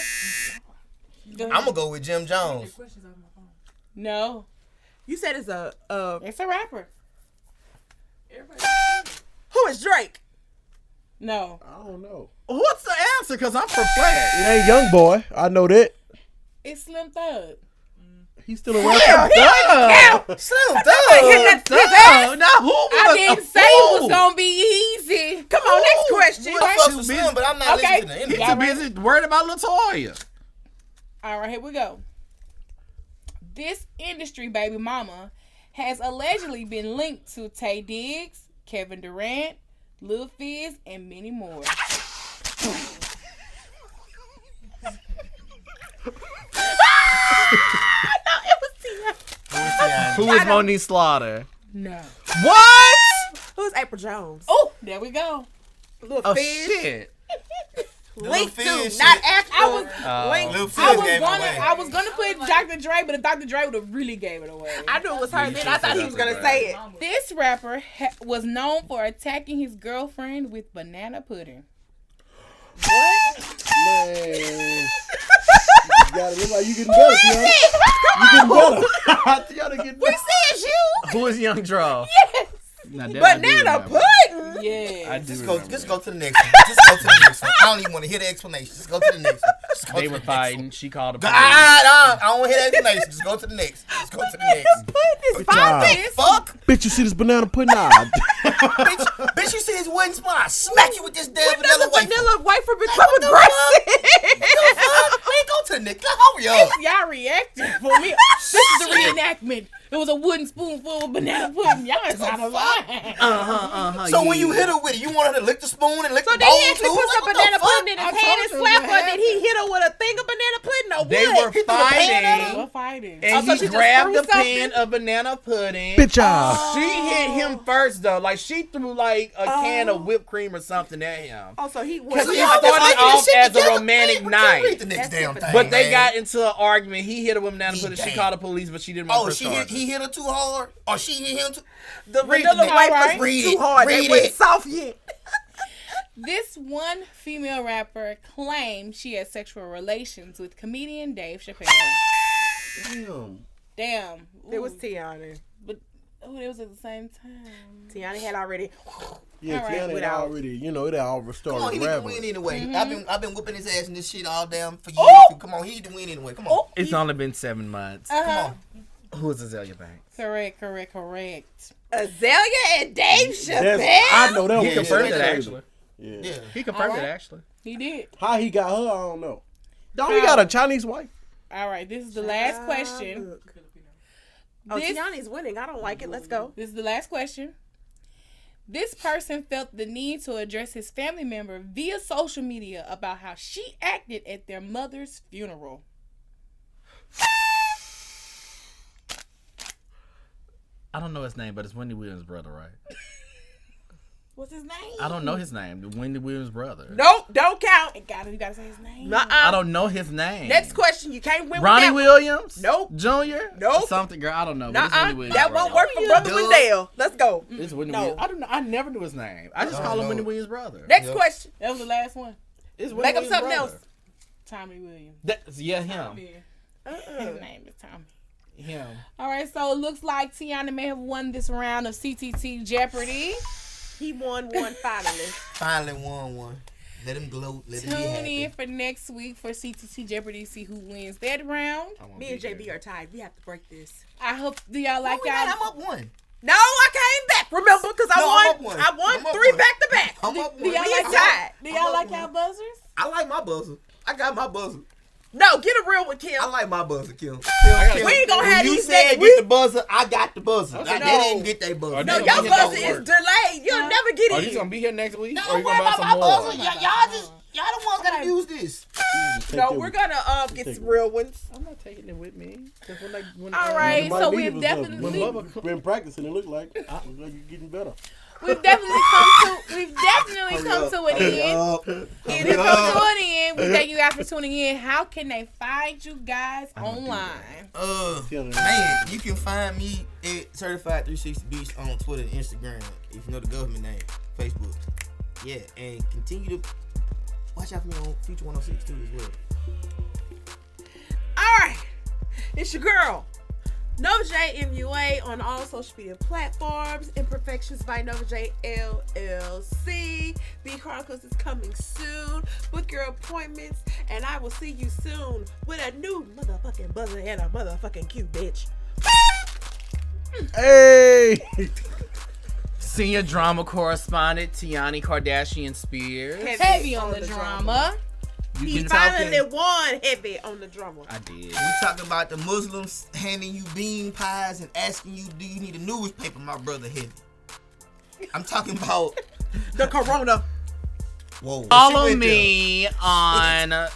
I'm gonna go with Jim Jones. No. You said it's a It's a rapper. who is Drake? No. I don't know. What's the answer? Because I'm perplexed. It ain't Youngboy. I know that. It's Slim Thug. He's still a rapper. Slim Thug. Now who? I didn't say it was gonna be easy. Come on, next question. I fucks with Slim, but I'm not Okay. listening to the He's interview. too busy worried about Latoya. All right, here we go. This industry baby mama has allegedly been linked to Tay Diggs, Kevin Durant, Lil Fizz, and many more. Who is Monique Slaughter? No. What? Who's April Jones? Oh, there we go. Little Oh Fizz. shit. Linked to, Fizz not shit. actual. Linked. Lil Fizz I was gonna put Dr. Dre, but if Dr. Dre would have really gave it away. I knew it was her. Then I thought he was gonna say it. This rapper was known for attacking his girlfriend with banana pudding. What? Man. You gotta look like you getting better, Tiana. You getting better. Tiana getting better. Says you. Who is Young Draw? Yes. Now, that I do Banana remember. pudding. Yeah. I do Just remember. go to the next one. Just go to the next one. I don't even want to hear the explanation. Just go to the next one. Just go They to were the next fighting. one. She called a God, police. I don't want to hear the explanation. Just go to the next. Just go to the next. Pudding is job. fine. Fuck. Bitch, you see this banana pudding? Nah. Bitch, you see this wooden spoon? I smack you with this damn When does vanilla a wafer. vanilla wafer become What the aggressive? Wait, go to the next. Hurry up. Y'all reacted for me. This is a reenactment. It was a wooden spoonful of banana pudding. Y'all is out of line. So when you hit her with it, you want her to lick the spoon and lick So the did bowl he actually too? put Like, some what the banana fuck? pudding in I his hand and told you slap what her? Did he hit her with a thing of banana pudding or They what? were He threw the pan at her? We're fighting. fighting. And so he she just grabbed threw the pan something? of banana pudding. Bitch off. She hit him first though. Like she threw like a can of whipped cream or something at him. Oh, so he Because was. it y'all just started like this off shit as a together? romantic Read night. the next damn thing. But they man. got into an argument. He hit her with banana He pudding. She damn. called the police, but she didn't want Oh, to he hit her too hard? Or she hit him too? The Read vanilla the wafers next- was Read too it. hard. Read They wasn't it. soft yet. This one female rapper claimed she had sexual relations with comedian Dave Chappelle. Damn. Damn. It was Ooh. Tiana. But it was at the same time. Tiana had already. Yeah, All right, Tiana had without- already, it all Come started on, he need to rapping. win anyway. Mm-hmm. I've been whooping his ass in this shit all damn for years. Oh! Come on, he need to win anyway. Come on. Oh, It's only been 7 months. Come uh-huh. on. Who is Azalea Banks? Correct. Azalea and Dave Chappelle. I know that He was confirmed it, crazy. actually. Yeah. Yeah. He confirmed Alright. it actually. He did. How he got her, I don't know. Don't he got a Chinese wife? All right, this is the last question. Oh, This- Tiana's winning. I don't like it. Let's go. This is the last question. This person felt the need to address his family member via social media about how she acted at their mother's funeral. I don't know his name, but it's Wendy Williams' brother, right? What's his name? I don't know his name. Wendy Williams' brother. Nope, don't count. You gotta say his name. Nuh-uh. I don't know his name. Next question. You can't win Ronnie with Williams? Nope. Junior? Nope. Something, girl. I don't know. that But it's one. Wendy Williams' That brother. won't work for Brother Duh. Wendell. Let's go. It's Wendy No. Williams. I don't know. I never knew his name. I just I call don't him know. Wendy Williams' brother. Next Yep. question. That was the last one. It's Make up something else. Tommy Williams. Yeah, him. His name is Tommy. Him. All right, so it looks like Tiana may have won this round of CTT Jeopardy. He won one finally. Finally won one. Let him gloat. Let him be Tune happy. in for next week for CTT Jeopardy. See who wins that round. Me and JB are tied. We have to break this. I hope do y'all like No, we not. y'all. I'm up one. No, I came back. Remember, because No, I'm I up won. one. I won I'm up 3 one. back to back. I'm up Do one. y'all We like is y'all, tied. do y'all like y'all buzzers? I like my buzzer. I got my buzzer. No, get a real with Kim. I like my buzzer, Kim. We ain't gonna When have you these said next get week. the buzzer, I got the buzzer. Okay. They No. didn't get their buzzer. No, These your don't buzzer work. is delayed. You'll never get Are in. you gonna be here next week? No, Or you worry gonna buy about some my more? buzzer. Y'all the ones gotta use this. No, we're gonna get some real ones. I'm not taking it with me. 'Cause when All right, so we've definitely been practicing. It look like you're getting better. we've definitely come to an end. We've come to an end. We thank you guys for tuning in. How can they find you guys online? Man, you can find me at Certified 360 Beach on Twitter and Instagram. If you know the government name, Facebook. Yeah, and continue to watch out for me on Future 106 too as well. All right, it's your girl, Nova J MUA on all social media platforms. Imperfections by Nova J LLC. The Chronicles is coming soon. Book your appointments, and I will see you soon with a new motherfucking buzzer and a motherfucking cute bitch. Hey. Senior drama correspondent Tiani Kardashian Spears. Heavy on the drama. He been finally talking- won heavy on the drummer. I did. We talking about the Muslims handing you bean pies and asking you, do you need a newspaper, my brother Heavy? I'm talking about The corona. whoa. Follow she went me on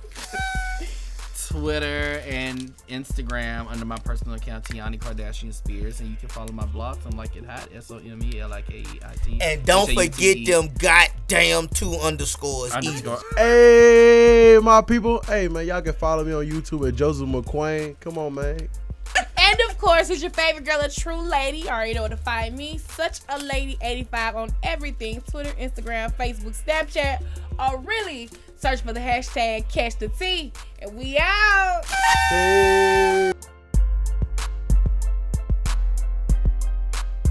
Twitter and Instagram under my personal account, Tiani Kardashian Spears, and you can follow my blog, Some Like It Hot, SOMELIKEIT. there. And don't forget them goddamn 2 underscores. Underscore. Hey, my people. Hey, man, y'all can follow me on YouTube at Joseph McQuain. Come on, man. And of course, who's your favorite girl, a true lady? You already know where to find me. Such a Lady 85 on everything: Twitter, Instagram, Facebook, Snapchat, or really search for the hashtag Catch the Tea. And we out. Hey.